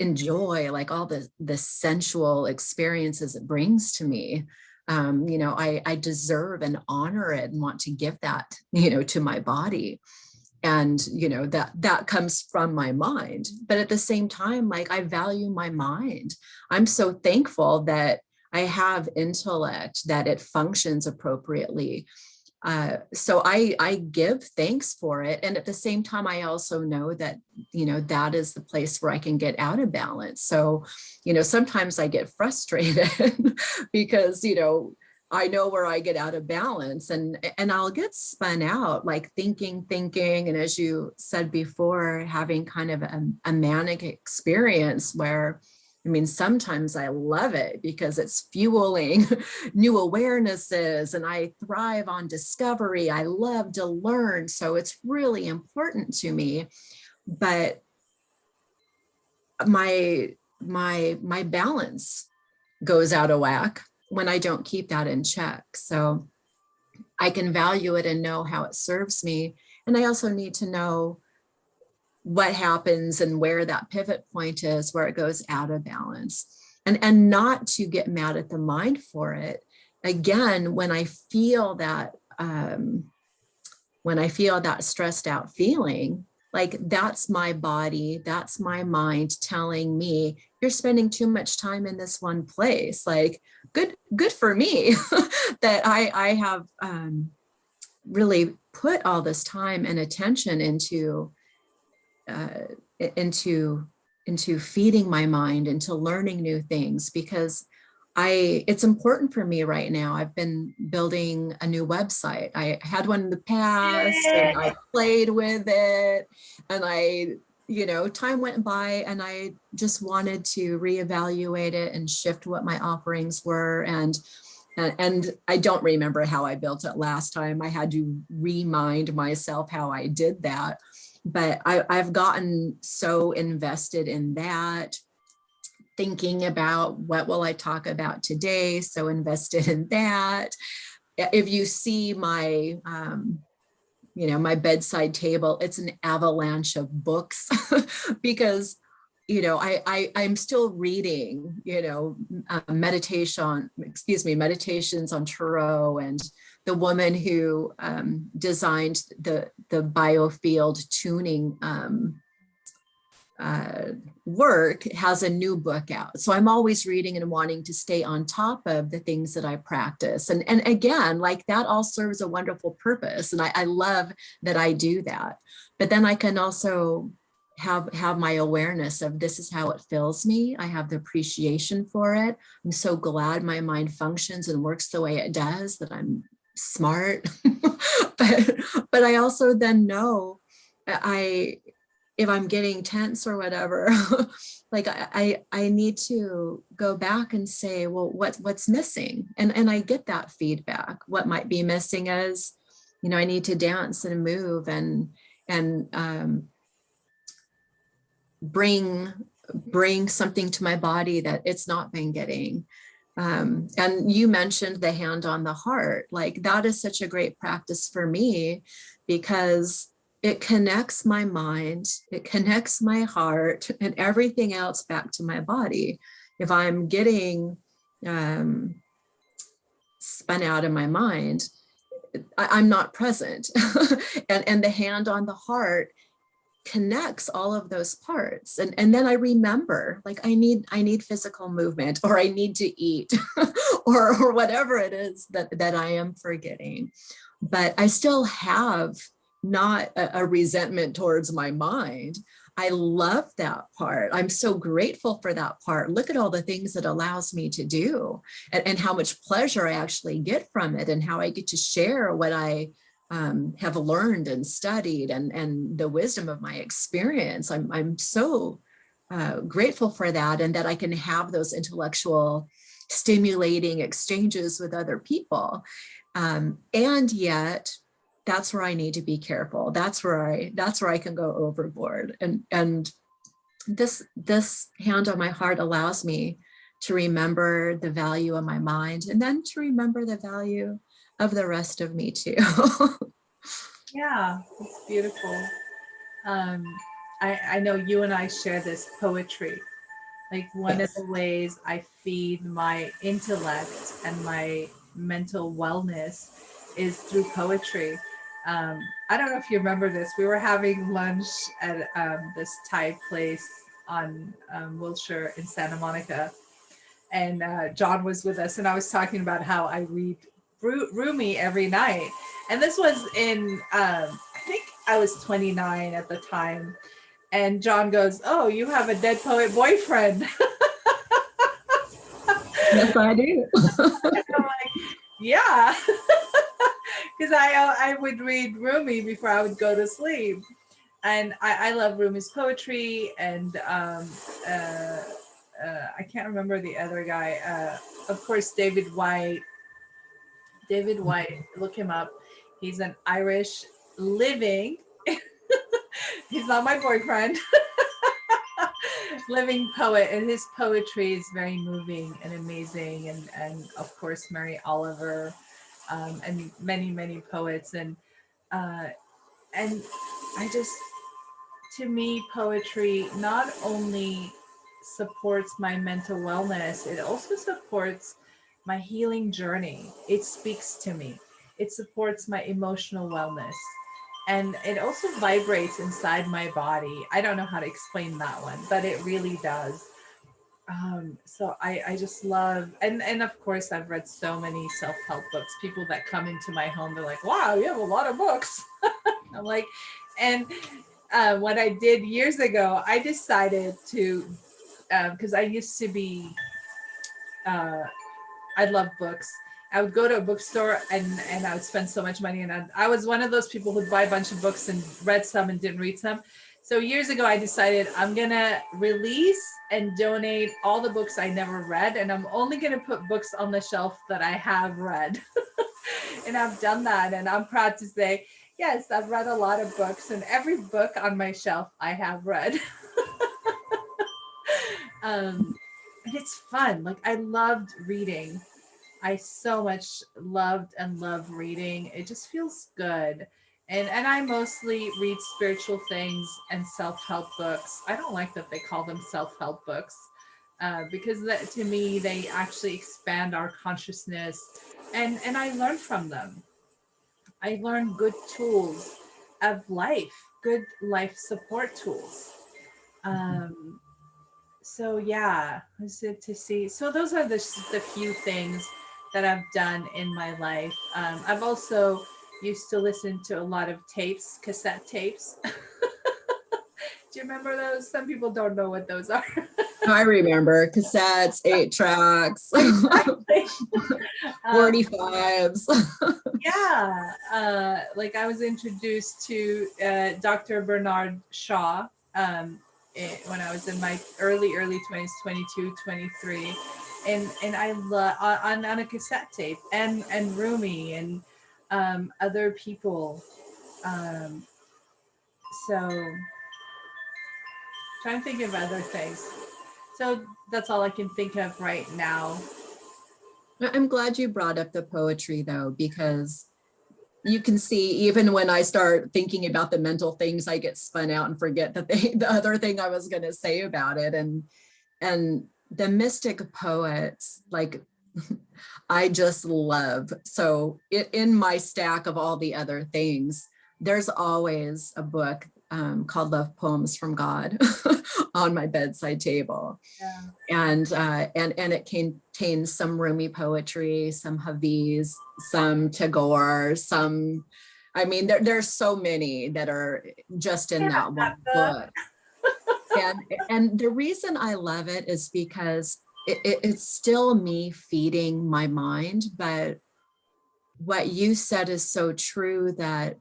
enjoy like all the sensual experiences it brings to me. I deserve and honor it and want to give that, to my body. And, that comes from my mind. But at the same time, like I value my mind. I'm so thankful that I have intellect, that it functions appropriately. So I give thanks for it. And at the same time, I also know that, that is the place where I can get out of balance. So, sometimes I get frustrated because, I know where I get out of balance, and I'll get spun out, like thinking. And as you said before, having kind of a manic experience where, sometimes I love it because it's fueling new awarenesses, and I thrive on discovery. I love to learn. So it's really important to me. But my balance goes out of whack when I don't keep that in check. So I can value it and know how it serves me. And I also need to know what happens and where that pivot point is, where it goes out of balance, and not to get mad at the mind for it. Again, when I feel that stressed out feeling, like that's my body, that's my mind telling me you're spending too much time in this one place. Like good for me that I have really put all this time and attention into feeding my mind, into learning new things, because it's important for me right now. I've been building a new website. I had one in the past and I played with it, and time went by and I just wanted to reevaluate it and shift what my offerings were. And I don't remember how I built it last time. I had to remind myself how I did that. But I've gotten so invested in that, thinking about what will I talk about today, so invested in that. If you see my, my bedside table, it's an avalanche of books because, I'm still reading, meditations on Tarot and the woman who designed the biofield tuning work has a new book out. So I'm always reading and wanting to stay on top of the things that I practice. And again, like that all serves a wonderful purpose. And I love that I do that. But then I can also have my awareness of this is how it fills me. I have the appreciation for it. I'm so glad my mind functions and works the way it does, that I'm smart. but I also then know if I'm getting tense or whatever, like I need to go back and say, well, what's missing? And I get that feedback. What might be missing is, I need to dance and move and bring something to my body that it's not been getting. And you mentioned the hand on the heart. Like that is such a great practice for me because it connects my mind, it connects my heart and everything else back to my body. If I'm getting spun out in my mind, I'm not present. and the hand on the heart connects all of those parts. And then I remember, like I need physical movement, or I need to eat, or whatever it is that I am forgetting. But I still have not a resentment towards my mind. I love that part. I'm so grateful for that part. Look at all the things it allows me to do and how much pleasure I actually get from it, and how I get to share what I have learned and studied and the wisdom of my experience. I'm so grateful for that, and that I can have those intellectual stimulating exchanges with other people. And yet that's where I need to be careful. That's where I can go overboard. And this hand on my heart allows me to remember the value of my mind, and then to remember the value of the rest of me too. Yeah, it's beautiful. I know you and I share this poetry. Like one of Yes. the ways I feed my intellect and my mental wellness is through poetry. I don't know if you remember this. We were having lunch at this Thai place on Wilshire in Santa Monica, and John was with us, and I was talking about how I read Rumi every night. And this was in, I think I was 29 at the time. And John goes, "Oh, you have a dead poet boyfriend." Yes, I do. And I'm like, yeah, because I would read Rumi before I would go to sleep, and I love Rumi's poetry, and I can't remember the other guy. Of course, David White. David White, look him up. He's an Irish living. He's not my boyfriend. Living poet, and his poetry is very moving and amazing, and of course Mary Oliver, and many poets, uh, and I just, to me, poetry not only supports my mental wellness, it also supports my healing journey. It speaks to me. It supports my emotional wellness. And it also vibrates inside my body. I don't know how to explain that one, but it really does. So I just love, and of course I've read so many self-help books. People that come into my home, they're like, "Wow, you have a lot of books." I'm like, and what I did years ago, I decided to, because I used to be, uh, I love books. I would go to a bookstore and I would spend so much money. And I was one of those people who'd buy a bunch of books and read some and didn't read some. So years ago, I decided I'm going to release and donate all the books I never read. And I'm only going to put books on the shelf that I have read. And I've done that. And I'm proud to say, yes, I've read a lot of books, and every book on my shelf I have read. And it's fun. Like I loved reading. I so much loved and love reading. It just feels good. And I mostly read spiritual things and self-help books. I don't like that they call them self-help books, because to me they actually expand our consciousness, and I learn from them. I learned good tools of life, good life support tools. Um, so yeah, is it to see? So those are the few things that I've done in my life. I've also used to listen to a lot of tapes, cassette tapes. Do you remember those? Some people don't know what those are. I remember cassettes, 8 tracks, Exactly. Um, 45s. yeah, like I was introduced to Dr. Bernard Shaw when I was in my early 20s, 22, 23. And I love on a cassette tape, and Rumi and other people. Um, so trying to think of other things. So that's all I can think of right now. I'm glad you brought up the poetry though, because you can see even when I start thinking about the mental things, I get spun out and forget that the other thing I was going to say about it. And the mystic poets, like I just love. So in my stack of all the other things, there's always a book called Love Poems from God on my bedside table. Yeah. And it contains some Rumi poetry, some Hafiz, some Tagore, some, I mean, there's so many that are just in that one book. And the reason I love it is because it's still me feeding my mind, but what you said is so true that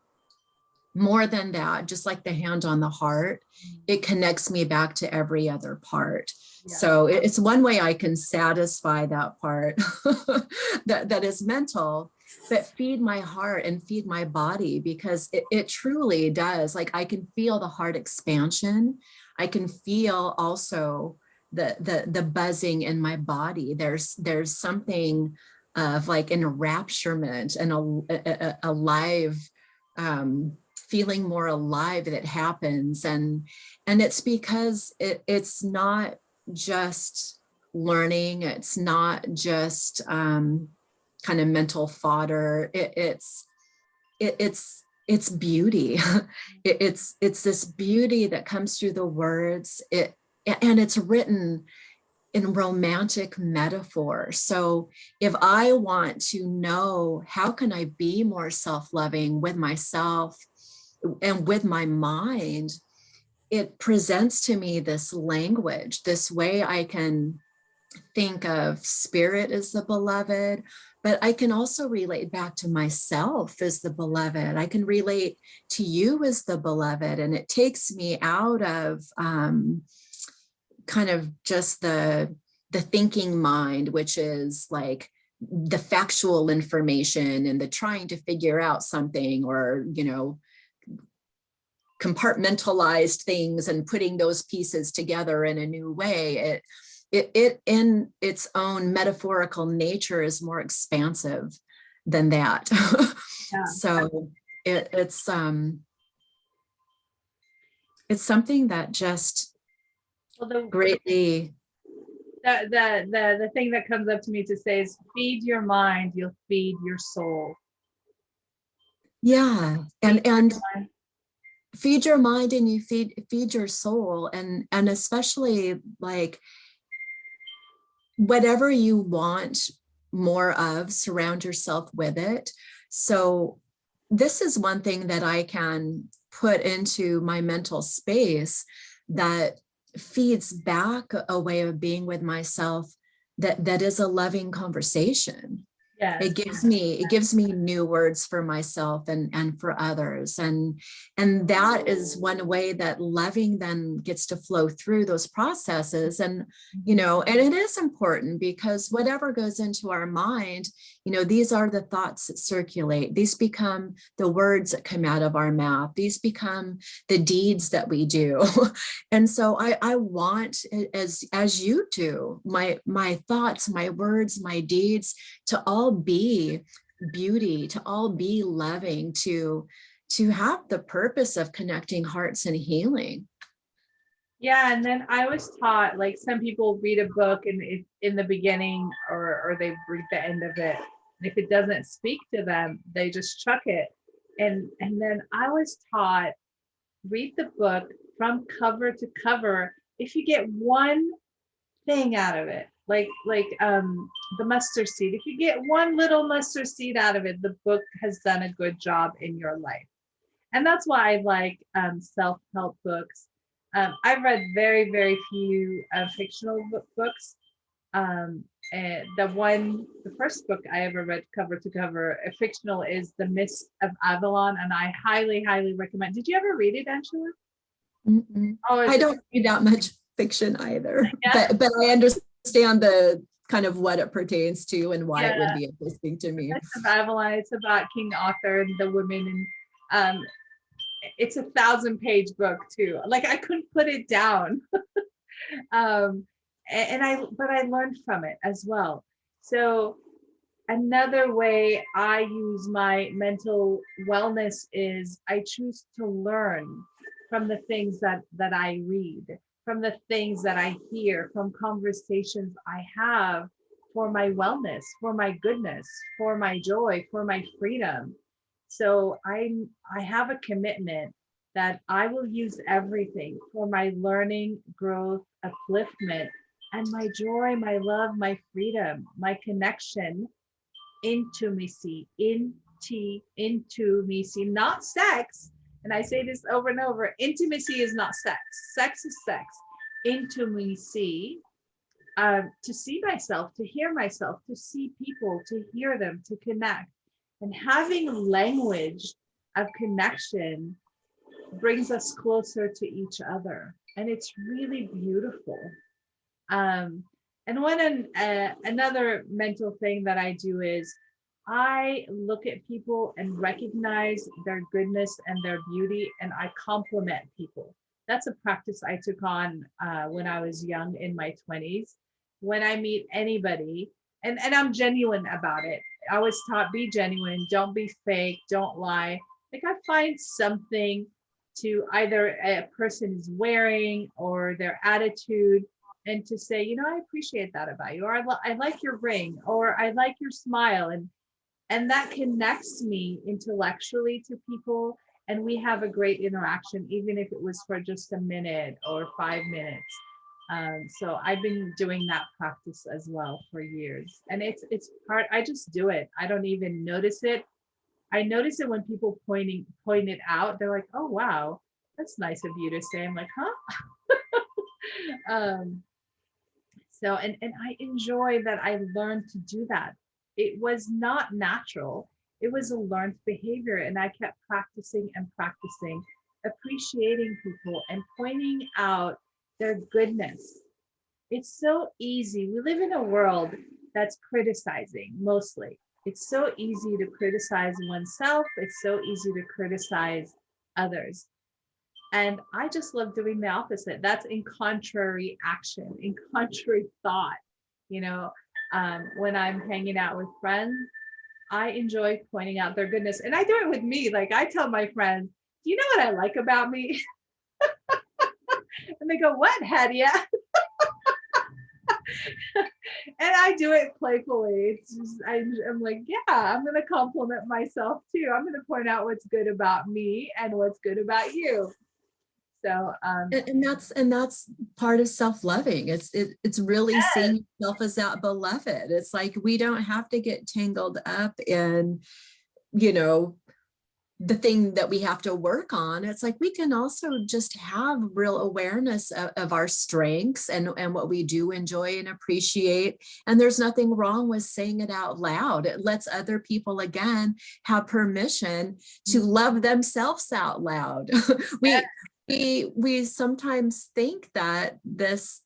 more than that, just like the hand on the heart, it connects me back to every other part. Yeah. So it's one way I can satisfy that part that is mental, but feed my heart and feed my body, because it truly does. Like I can feel the heart expansion. I can feel also the buzzing in my body. There's something of like enrapturement and a live feeling more alive that happens. And it's because it's not just learning, it's not just kind of mental fodder. It's beauty. It's this beauty that comes through the words. And it's written in romantic metaphor. So if I want to know how can I be more self-loving with myself and with my mind, it presents to me this language, this way I can think of spirit as the beloved, but I can also relate back to myself as the beloved. I can relate to you as the beloved. And it takes me out of kind of just the thinking mind, which is like the factual information and the trying to figure out something, or compartmentalized things and putting those pieces together in a new way. It in its own metaphorical nature is more expansive than that. Yeah. So it's something that just Well, the greatly, the thing that comes up to me to say is feed your mind, you'll feed your soul. yeah. Feed And your mind. feed your mind and you feed your soul, and especially like whatever you want more of, surround yourself with it. So this is one thing that I can put into my mental space that feeds back a way of being with myself, that is a loving conversation. Yes. It gives me new words for myself and for others. And that is one way that loving then gets to flow through those processes. And and it is important, because whatever goes into our mind, these are the thoughts that circulate. These become the words that come out of our mouth. These become the deeds that we do. And so I want, as you do, my thoughts, my words, my deeds to all be beauty, to all be loving, to have the purpose of connecting hearts and healing. Yeah, and then I was taught, like, some people read a book and in the beginning, or they read the end of it. And if it doesn't speak to them, they just chuck it. And then I was taught, read the book from cover to cover. If you get one thing out of it, like the mustard seed, if you get one little mustard seed out of it, the book has done a good job in your life. And that's why I like self-help books. I've read very, very few fictional books. Um, and the first book I ever read cover to cover, fictional, is The Mist of Avalon, and I highly, highly recommend. Did you ever read it, Angela? Mm-mm. Oh, I don't read that much fiction either, yeah, but I understand the kind of what it pertains to and why it would yeah. be interesting to me. Mist of Avalon. It's about King Arthur and the women, and it's 1,000-page book too. Like I couldn't put it down. um, but I learned from it as well. So another way I use my mental wellness is I choose to learn from the things that I read, from the things that I hear, from conversations I have, for my wellness, for my goodness, for my joy, for my freedom. So I have a commitment that I will use everything for my learning, growth, upliftment, and my joy, my love, my freedom, my connection, intimacy, intimacy, not sex. And I say this over and over, intimacy is not sex. Sex is sex. Intimacy, to see myself, to hear myself, to see people, to hear them, to connect. And having language of connection brings us closer to each other. And it's really beautiful. Um, and another mental thing that I do is I look at people and recognize their goodness and their beauty, and I compliment people. That's a practice I took on when I was young in my 20s. When I meet anybody, and I'm genuine about it. I was taught, be genuine, don't be fake, don't lie. Like I find something to either a person is wearing or their attitude, and to say, I appreciate that about you, or I like your ring, or I like your smile, and that connects me intellectually to people, and we have a great interaction, even if it was for just a minute or 5 minutes. So I've been doing that practice as well for years, and it's part. I just do it. I don't even notice it. I notice it when people point it out. They're like, "Oh wow, that's nice of you to say." I'm like, "Huh." um, So, and I enjoy that I learned to do that. It was not natural. It was a learned behavior. And I kept practicing and practicing, appreciating people and pointing out their goodness. It's so easy. We live in a world that's criticizing mostly. It's so easy to criticize oneself. It's so easy to criticize others. And I just love doing the opposite. That's in contrary action, in contrary thought. You know, when I'm hanging out with friends, I enjoy pointing out their goodness. And I do it with me. Like I tell my friends, do you know what I like about me? And they go, what, Hadia? And I do it playfully. It's just, I'm like, yeah, I'm going to compliment myself too. I'm going to point out what's good about me and what's good about you. So, And that's part of self-loving. It's really yes. seeing yourself as that beloved. It's like we don't have to get tangled up in, you know, the thing that we have to work on. It's like we can also just have real awareness of our strengths and what we do enjoy and appreciate. And there's nothing wrong with saying it out loud. It lets other people again have permission to love themselves out loud. we we sometimes think that this,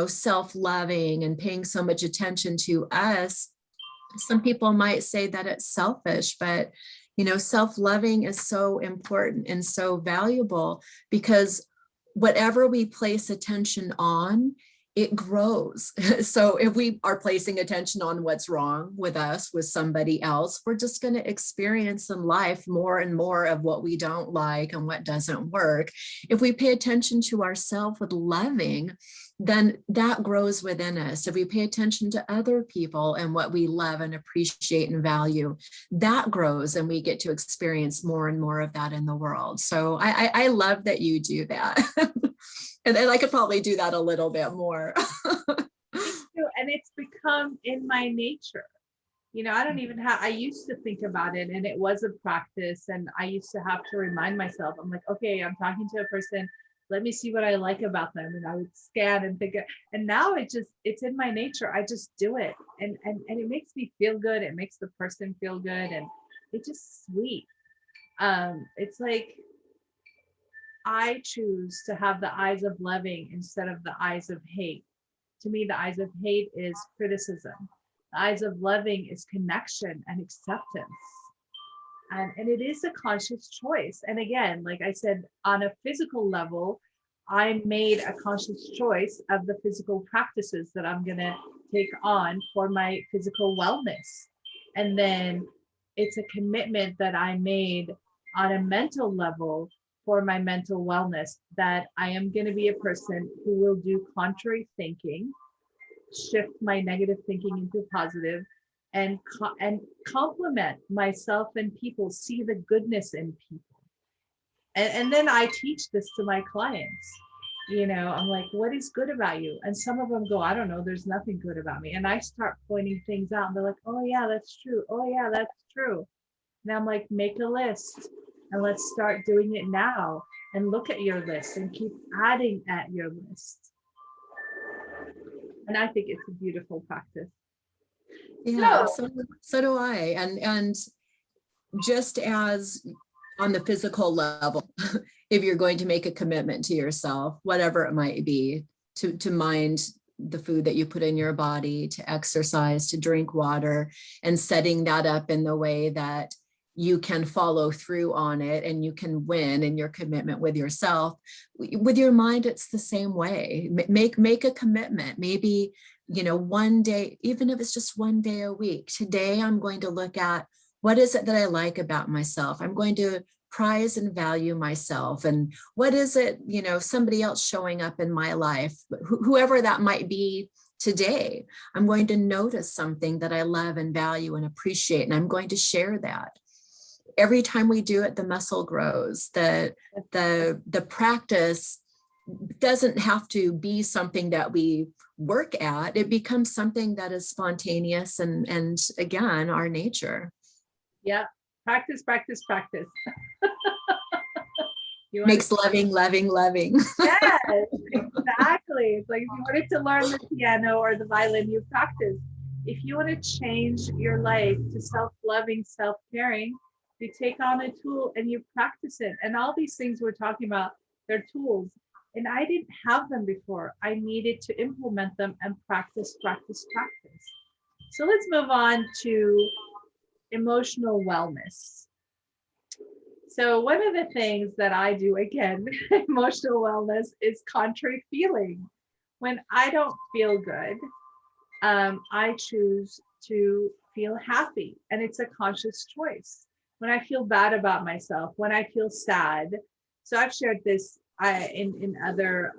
self-loving and paying so much attention to us, some people might say that it's selfish, but self-loving is so important and so valuable, because whatever we place attention on, it grows. So if we are placing attention on what's wrong with us, with somebody else, we're just going to experience in life more and more of what we don't like and what doesn't work. If we pay attention to ourselves with loving, then that grows within us. If we pay attention to other people and what we love and appreciate and value, that grows, and we get to experience more and more of that in the world. So I love that you do that. And then I could probably do that a little bit more. Me too. And it's become in my nature. I don't even have, I used to think about it and it was a practice. And I used to have to remind myself, I'm like, okay, I'm talking to a person. Let me see what I like about them. And I would scan and think, and now it's in my nature. I just do it. And it makes me feel good. It makes the person feel good. And it's just sweet. It's like, I choose to have the eyes of loving instead of the eyes of hate. To me, the eyes of hate is criticism. The eyes of loving is connection and acceptance. And it is a conscious choice. And again, like I said, on a physical level, I made a conscious choice of the physical practices that I'm going to take on for my physical wellness. And then it's a commitment that I made on a mental level for my mental wellness, that I am going to be a person who will do contrary thinking, shift my negative thinking into positive, and compliment myself and people, see the goodness in people. And then I teach this to my clients. I'm like, what is good about you? And some of them go, I don't know, there's nothing good about me. And I start pointing things out and they're like, oh yeah, that's true. Oh yeah, that's true. And I'm like, make a list and let's start doing it now, and look at your list and keep adding at your list. And I think it's a beautiful practice. Yeah, so do I. And just as on the physical level, if you're going to make a commitment to yourself, whatever it might be, to mind the food that you put in your body, to exercise, to drink water, and setting that up in the way that you can follow through on it and you can win in your commitment with yourself. With your mind, it's the same way. Make a commitment. Maybe, one day, even if it's just one day a week. Today, I'm going to look at what is it that I like about myself. I'm going to prize and value myself. And what is it, somebody else showing up in my life, whoever that might be today, I'm going to notice something that I love and value and appreciate, and I'm going to share that. Every time we do it, the muscle grows. The practice doesn't have to be something that we work at. It becomes something that is spontaneous and again, our nature. Yeah. Practice, practice, practice. Makes loving. Yes, exactly. It's like if you wanted to learn the piano or the violin, you practice. If you want to change your life to self-loving, self-caring, you take on a tool and you practice it. And all these things we're talking about, they're tools. And I didn't have them before. I needed to implement them and practice, practice, practice. So let's move on to emotional wellness. So one of the things that I do, again, emotional wellness, is contrary feeling. When I don't feel good, I choose to feel happy, and it's a conscious choice. When I feel bad about myself, when I feel sad, so I've shared this in other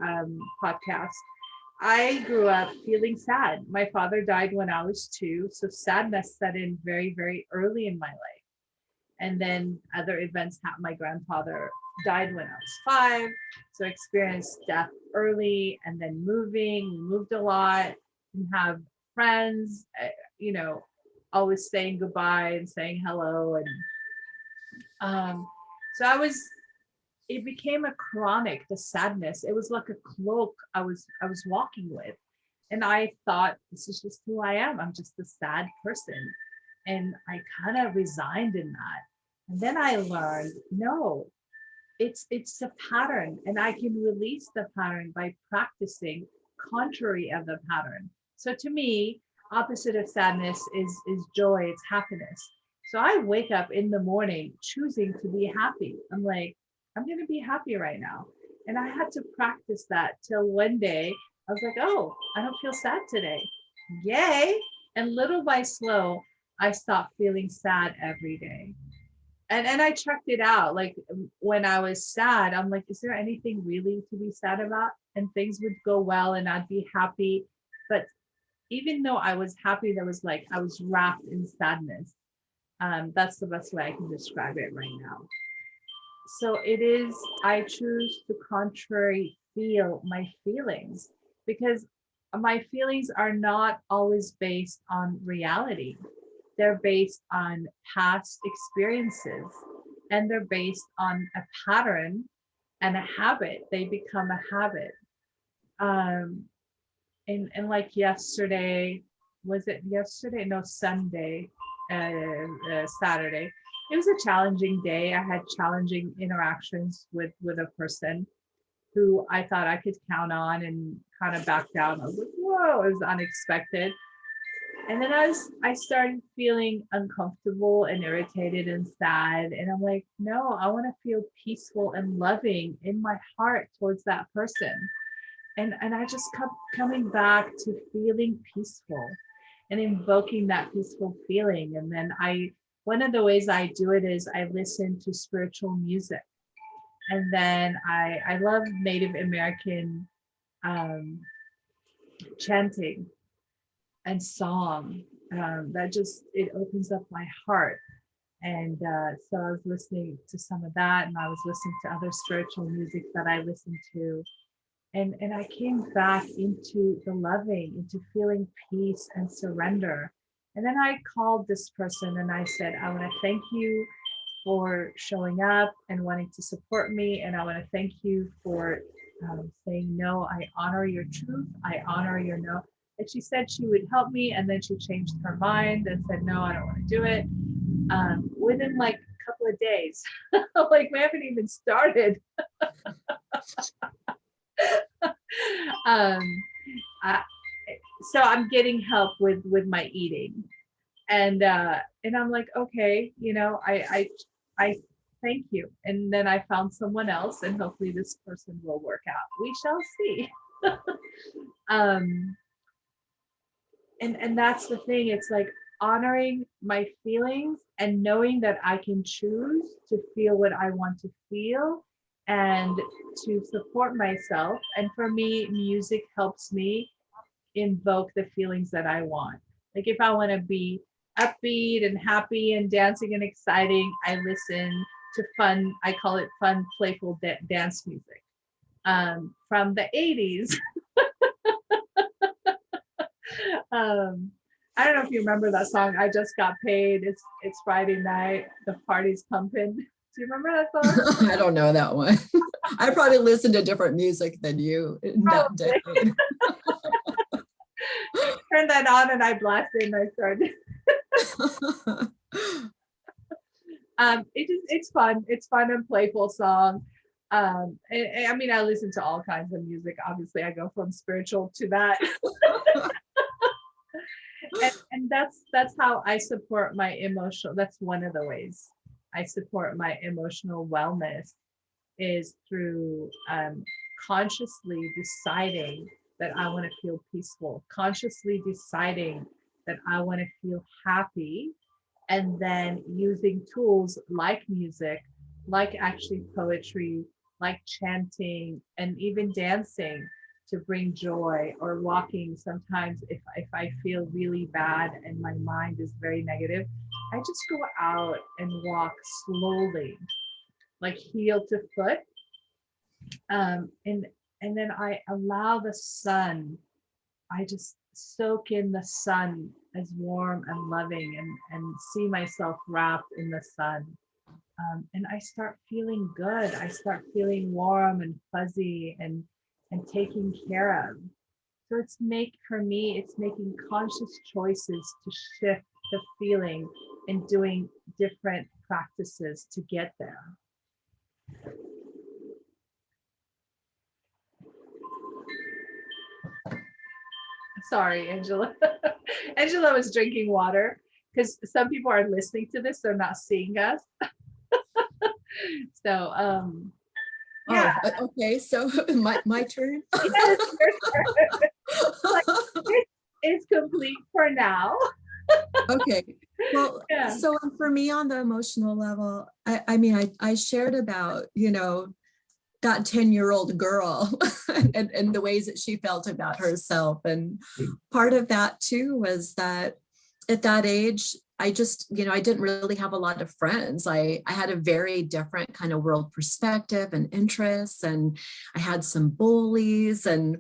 podcasts. I grew up feeling sad. My father died when I was 2, so sadness set in very, very early in my life. And then other events happened. My grandfather died when I was 5, so I experienced death early, and then we moved a lot, and have friends, always saying goodbye and saying hello. And it became a chronic, the sadness. It was like a cloak I was walking with. And I thought, this is just who I am. I'm just a sad person. And I kind of resigned in that. And then I learned, no, it's a pattern, and I can release the pattern by practicing contrary of the pattern. So to me, opposite of sadness is joy, it's happiness. So I wake up in the morning choosing to be happy. I'm like, I'm going to be happy right now. And I had to practice that till one day I was like, oh, I don't feel sad today. Yay. And little by slow, I stopped feeling sad every day. and I checked it out. Like when I was sad, I'm like, is there anything really to be sad about? And things would go well and I'd be happy. But even though I was happy, there was like I was wrapped in sadness. That's the best way I can describe it right now. So it is, I choose to contrary feel my feelings because my feelings are not always based on reality. They're based on past experiences and they're based on a pattern and a habit. They become a habit. Um, and like yesterday, was it yesterday? No, Sunday, Saturday. It was a challenging day. I had challenging interactions with a person who I thought I could count on and kind of backed out. I was like, whoa, it was unexpected. And then I started feeling uncomfortable and irritated and sad. And I'm like, no, I want to feel peaceful and loving in my heart towards that person. And I just kept coming back to feeling peaceful and invoking that peaceful feeling. And then one of the ways I do it is I listen to spiritual music. And then I love Native American um, chanting and song. That just, it opens up my heart. And so I was listening to some of that, and I was listening to other spiritual music that I listened to. And I came back into the loving, into feeling peace and surrender. And then I called this person and I said, I want to thank you for showing up and wanting to support me. And I want to thank you for saying no. I honor your truth. I honor your no. And she said she would help me. And then she changed her mind and said, no, I don't want to do it. Within like a couple of days, like we haven't even started. um, I, so I'm getting help with my eating, and I'm like, okay, I thank you. And then I found someone else, and hopefully this person will work out. We shall see. um, and that's the thing. It's like honoring my feelings and knowing that I can choose to feel what I want to feel and to support myself. And for me, music helps me invoke the feelings that I want. Like if I want to be upbeat and happy and dancing and exciting, I listen to fun, I call it fun, playful dance music from the 80s. I don't know if you remember that song, I Just Got Paid. It's Friday night, the party's pumping. Do you remember that song? I don't know that one. I probably listened to different music than you in that decade. Turn that on and I blasted and I started. It's fun. It's fun and playful song. And I mean, I listen to all kinds of music. Obviously, I go from spiritual to that. and that's how I support my emotional. That's one of the ways I support my emotional wellness is through consciously deciding that I want to feel peaceful, consciously deciding that I want to feel happy, and then using tools like music, like actually poetry, like chanting, and even dancing to bring joy, or walking. Sometimes if I feel really bad and my mind is very negative, I just go out and walk slowly, like heel to foot. And then I allow the sun, I just soak in the sun as warm and loving, and see myself wrapped in the sun. And I start feeling good. I start feeling warm and fuzzy and taken care of. So for me, it's making conscious choices to shift the feeling and doing different practices to get there. Sorry, Angela. Angela was drinking water because some people are listening to this, they're not seeing us. So yeah. Oh, okay. So my turn. Yes, your turn. Like, it's complete for now. Okay. Well, Yeah. so for me on the emotional level, I mean, I shared about, that 10-year-old girl and the ways that she felt about herself. And part of that too was that at that age, I just, I didn't really have a lot of friends. I had a very different kind of world perspective and interests, and I had some bullies, and,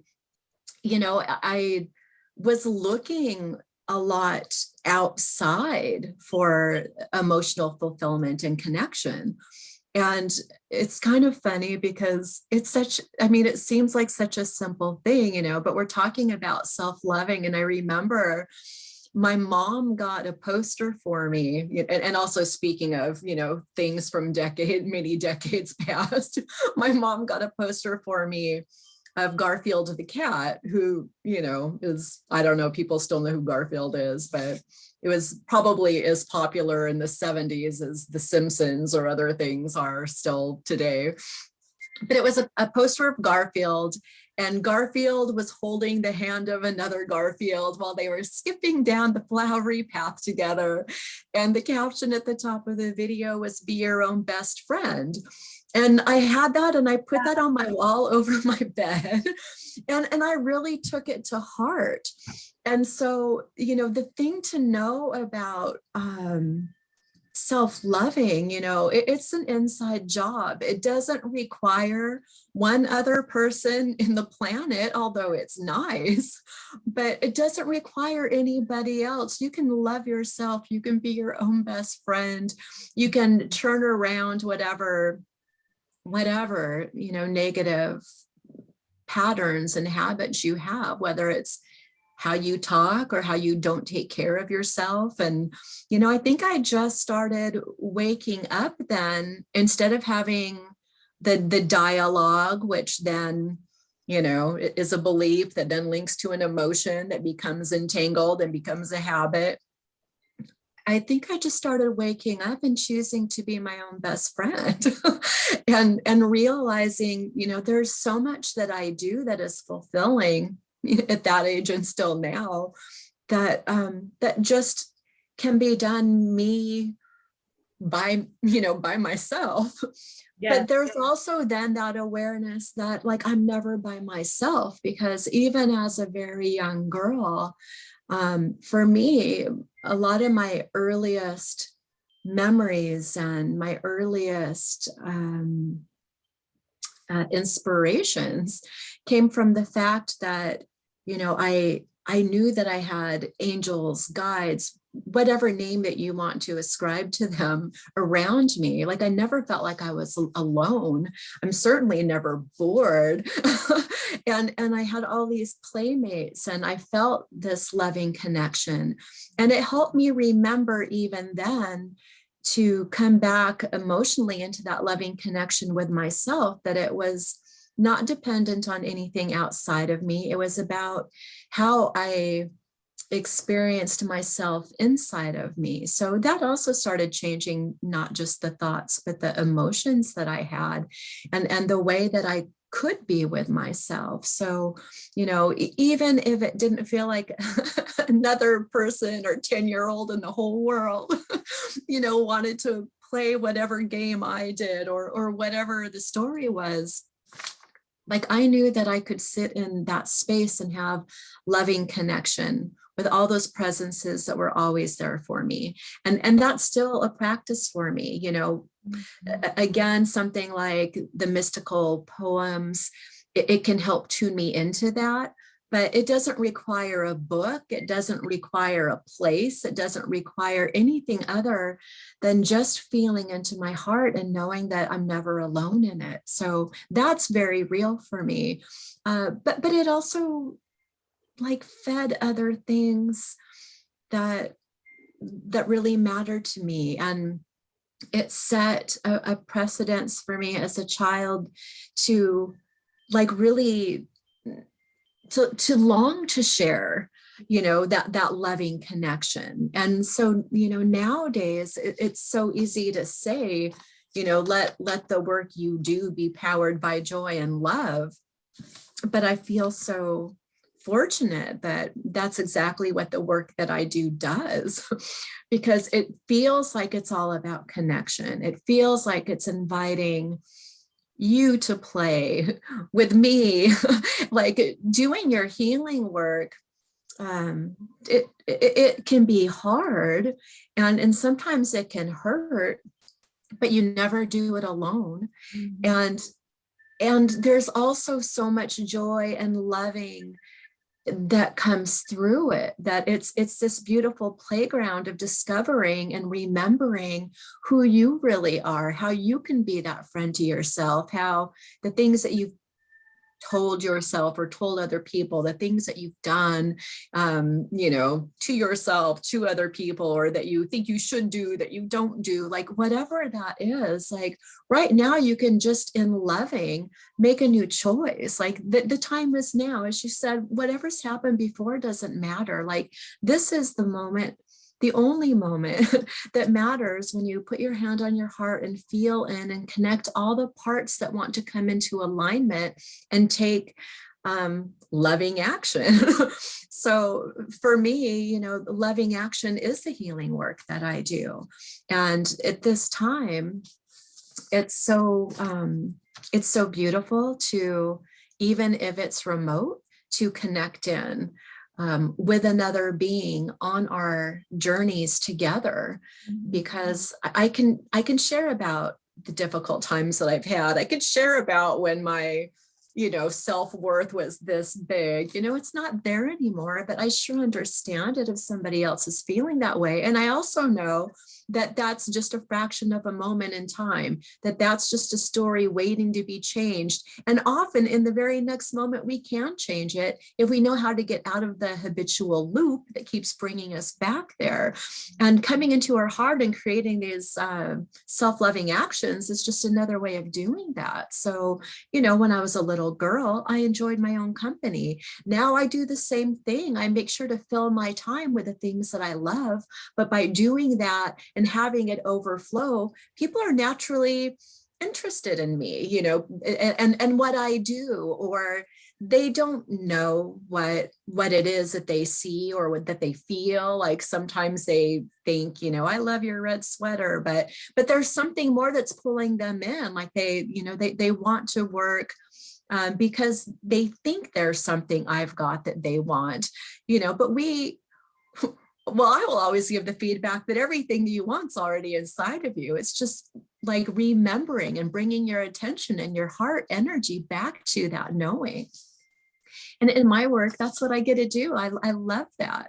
I was looking a lot outside for emotional fulfillment and connection. And it's kind of funny because it seems like such a simple thing, but we're talking about self-loving. And I remember my mom got a poster for me, and also speaking of, things from many decades past, my mom got a poster for me of Garfield the cat, who, is, I don't know, people still know who Garfield is, but it was probably as popular in the 70s as The Simpsons or other things are still today. But it was a poster of Garfield, and Garfield was holding the hand of another Garfield while they were skipping down the flowery path together. And the caption at the top of the video was, "Be your own best friend." And I had that, and I put that on my wall over my bed. And I really took it to heart. And so, the thing to know about self-loving, it's an inside job. It doesn't require one other person in the planet, although it's nice, but it doesn't require anybody else. You can love yourself. You can be your own best friend. You can turn around whatever, negative patterns and habits you have, whether it's how you talk or how you don't take care of yourself. And, I think I just started waking up then, instead of having the dialogue, which then, is a belief that then links to an emotion that becomes entangled and becomes a habit. I think I just started waking up and choosing to be my own best friend and realizing, there's so much that I do that is fulfilling at that age and still now, that that just can be done by myself. Yes. But there's also then that awareness that, like, I'm never by myself, because even as a very young girl, for me, a lot of my earliest memories and my earliest inspirations came from the fact that, I knew that I had angels, guides, whatever name that you want to ascribe to them, around me. Like, I never felt like I was alone. I'm certainly never bored. and I had all these playmates, and I felt this loving connection. And it helped me remember even then to come back emotionally into that loving connection with myself, that it was not dependent on anything outside of me. It was about how I experienced myself inside of me. So that also started changing not just the thoughts, but the emotions that I had, and the way that I could be with myself. So, even if it didn't feel like another person or 10-year-old in the whole world, wanted to play whatever game I did, or whatever the story was, like, I knew that I could sit in that space and have loving connection with all those presences that were always there for me. And that's still a practice for me, again, something like the mystical poems, it can help tune me into that. But it doesn't require a book. It doesn't require a place. It doesn't require anything other than just feeling into my heart and knowing that I'm never alone in it. So that's very real for me. But it also, like, fed other things that really matter to me. And it set a precedence for me as a child to, like, really to long to share, that loving connection. And so, nowadays it's so easy to say, let the work you do be powered by joy and love. But I feel so fortunate that that's exactly what the work that I do does, because it feels like it's all about connection. It feels like it's inviting you to play with me, like doing your healing work. It can be hard, and sometimes it can hurt, but you never do it alone. Mhm. And there's also so much joy and loving that comes through it, that it's this beautiful playground of discovering and remembering who you really are, how you can be that friend to yourself, how the things that you've told yourself or told other people, the things that you've done, to yourself, to other people, or that you think you should do that you don't do, like whatever that is, like right now you can just in loving make a new choice. Like the time is now, as you said, whatever's happened before doesn't matter. Like this is the moment, the only moment that matters, when you put your hand on your heart and feel in and connect all the parts that want to come into alignment and take loving action. So for me, loving action is the healing work that I do. And at this time, it's so beautiful to, even if it's remote, to connect in with another being on our journeys together, because I can share about the difficult times that I've had. I could share about when my self-worth was this big. It's not there anymore, but I sure understand it if somebody else is feeling that way. And I also know that that's just a fraction of a moment in time, that that's just a story waiting to be changed. And often in the very next moment, we can change it if we know how to get out of the habitual loop that keeps bringing us back there. And coming into our heart and creating these self-loving actions is just another way of doing that. So, when I was a little girl, I enjoyed my own company. Now I do the same thing. I make sure to fill my time with the things that I love. But by doing that and having it overflow, people are naturally interested in me, and what I do, or they don't know what it is that they see or what that they feel. Like sometimes they think, I love your red sweater, but there's something more that's pulling them in. Like they want to work because they think there's something I've got that they want, but well, I will always give the feedback that everything you want's already inside of you. It's just like remembering and bringing your attention and your heart energy back to that knowing. And in my work, that's what I get to do. I love that.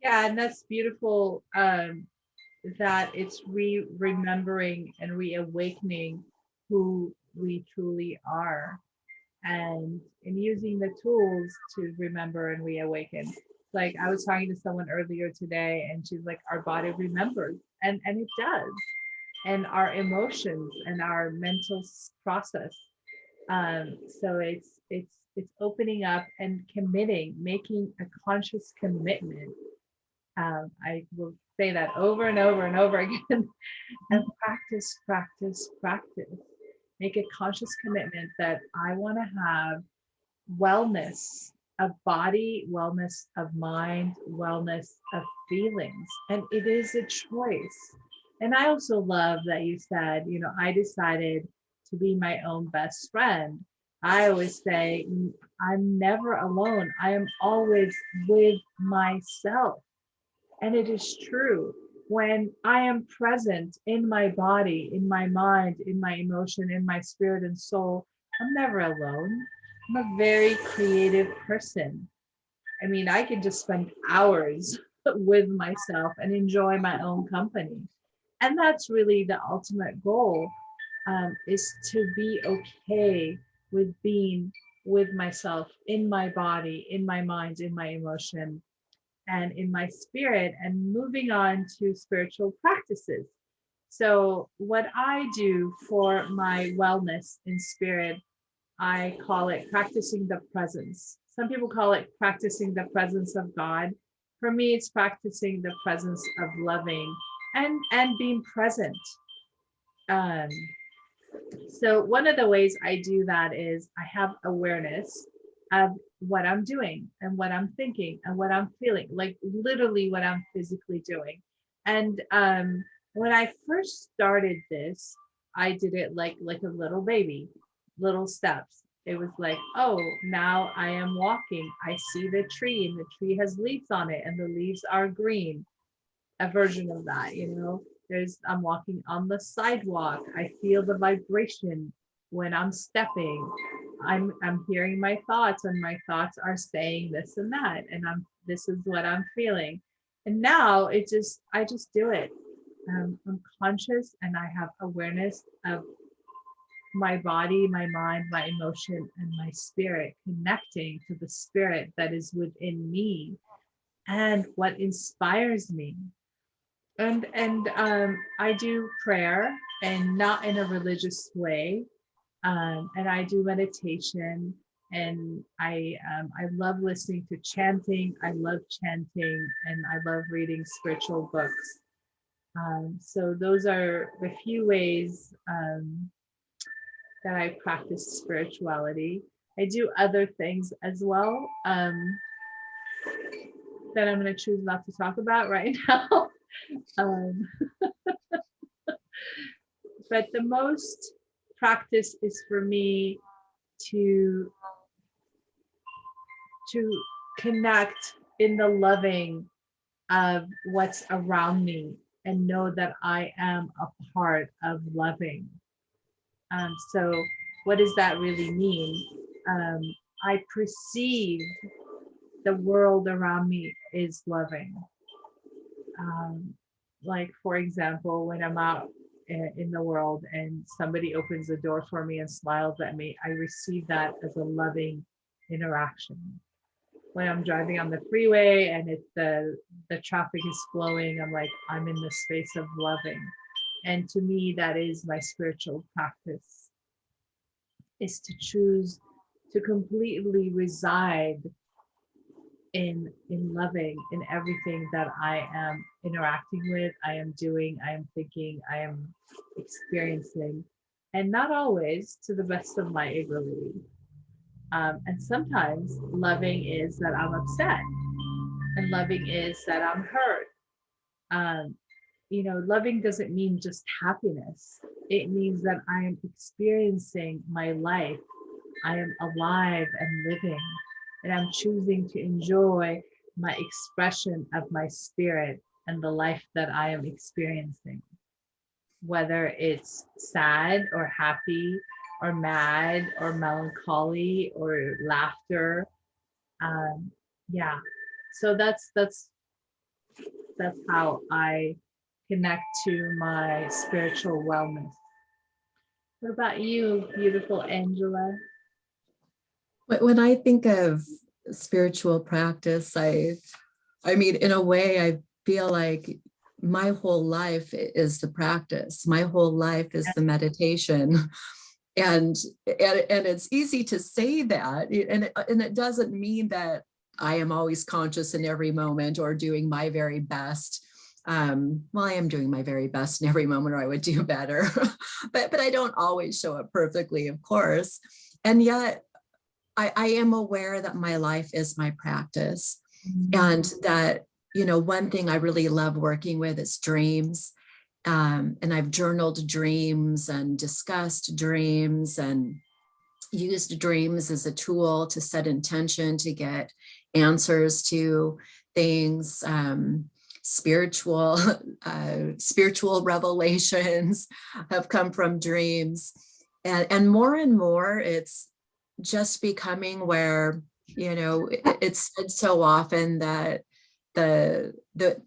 Yeah, and that's beautiful, that it's remembering and reawakening who we truly are, and using the tools to remember and reawaken. Like I was talking to someone earlier today, and she's like, our body remembers, and it does, and our emotions and our mental process. So it's opening up and committing, making a conscious commitment. I will say that over and over and over again, and practice, practice, practice. Make a conscious commitment that I want to have wellness of body, wellness of mind, wellness of feelings. And it is a choice. And I also love that you said, I decided to be my own best friend. I always say, I'm never alone. I am always with myself. And it is true. When I am present in my body, in my mind, in my emotion, in my spirit and soul, I'm never alone. I'm a very creative person. I mean, I can just spend hours with myself and enjoy my own company. And that's really the ultimate goal, is to be okay with being with myself in my body, in my mind, in my emotion, and in my spirit, and moving on to spiritual practices. So, what I do for my wellness in spirit, I call it practicing the presence. Some people call it practicing the presence of God. For me, it's practicing the presence of loving and being present. Um, so one of the ways I do that is I have awareness. of what I'm doing and what I'm thinking and what I'm feeling, like literally what I'm physically doing. And when I first started this, I did it like a little baby, little steps. It was like, oh, now I am walking. I see the tree and the tree has leaves on it and the leaves are green. A version of that, you know. I'm walking on the sidewalk. I feel the vibration when I'm stepping. I'm hearing my thoughts and my thoughts are saying this and that and this is what I'm feeling. And now I just do it. I'm conscious and I have awareness of my body, my mind, my emotion, and my spirit connecting to the spirit that is within me and what inspires me. And I do prayer and not in a religious way. And I do meditation and I love listening to chanting. I love chanting and I love reading spiritual books. So those are the few ways that I practice spirituality. I do other things as well that I'm going to choose not to talk about right now. Um, but the most practice is for me to to connect in the loving of what's around me and know that I am a part of loving. So what does that really mean? Um, I perceive the world around me is loving. Um, like for example, when I'm out in the world and somebody opens the door for me and smiles at me, I receive that as a loving interaction. When I'm driving on the freeway and it's the traffic is flowing, I'm like, I'm in the space of loving. And to me, that is my spiritual practice, is to choose to completely reside in loving in everything that I am interacting with, I am doing, I am thinking, I am experiencing, and not always to the best of my ability. And sometimes loving is that I'm upset, and loving is that I'm hurt. Um, you know, loving doesn't mean just happiness. It means that I am experiencing my life. I am alive and living, and I'm choosing to enjoy my expression of my spirit and the life that I am experiencing, whether it's sad or happy or mad or melancholy or laughter. Um, yeah, so that's how I connect to my spiritual wellness. What about you, beautiful Angela? When I think of spiritual practice, I mean, in a way, I feel like my whole life is the practice. My whole life is the meditation. And it's easy to say that, and it doesn't mean that I am always conscious in every moment or doing my very best. Well, I am doing my very best in every moment, or I would do better. But I don't always show up perfectly, of course. And yet I am aware that my life is my practice, and that, you know, one thing I really love working with is dreams. And I've journaled dreams and discussed dreams and used dreams as a tool to set intention, to get answers to things, spiritual, spiritual revelations have come from dreams. And more, it's just becoming where, you know, it's said so often that the the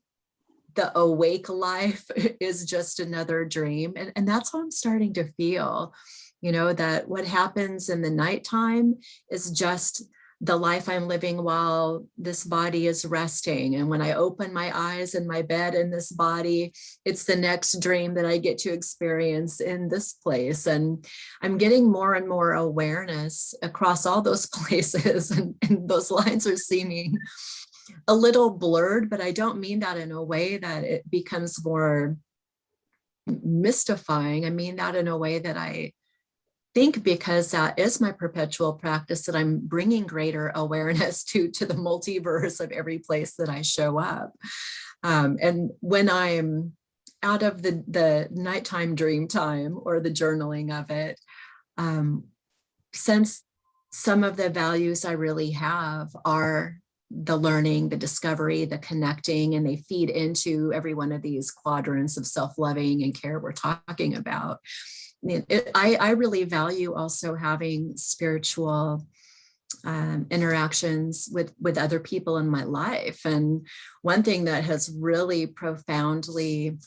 the awake life is just another dream. And that's how I'm starting to feel, you know, that what happens in the nighttime is just the life I'm living while this body is resting. And when I open my eyes in my bed in this body, it's the next dream that I get to experience in this place. And I'm getting more and more awareness across all those places, and those lines are seeming a little blurred, but I don't mean that in a way that it becomes more mystifying. I mean that in a way that think because that is my perpetual practice that I'm bringing greater awareness to the multiverse of every place that I show up. And when I'm out of the nighttime dream time or the journaling of it, since some of the values I really have are the learning, the discovery, the connecting, and they feed into every one of these quadrants of self-loving and care we're talking about. I really value also having spiritual interactions with other people in my life. And one thing that has really profoundly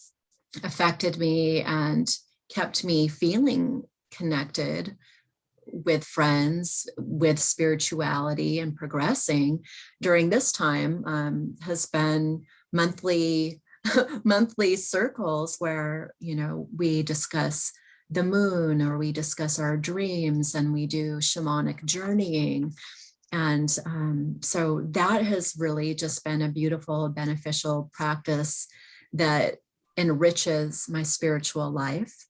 affected me and kept me feeling connected with friends, with spirituality and progressing during this time has been monthly monthly circles where, you know, we discuss the moon or we discuss our dreams and we do shamanic journeying. And so that has really just been a beautiful, beneficial practice that enriches my spiritual life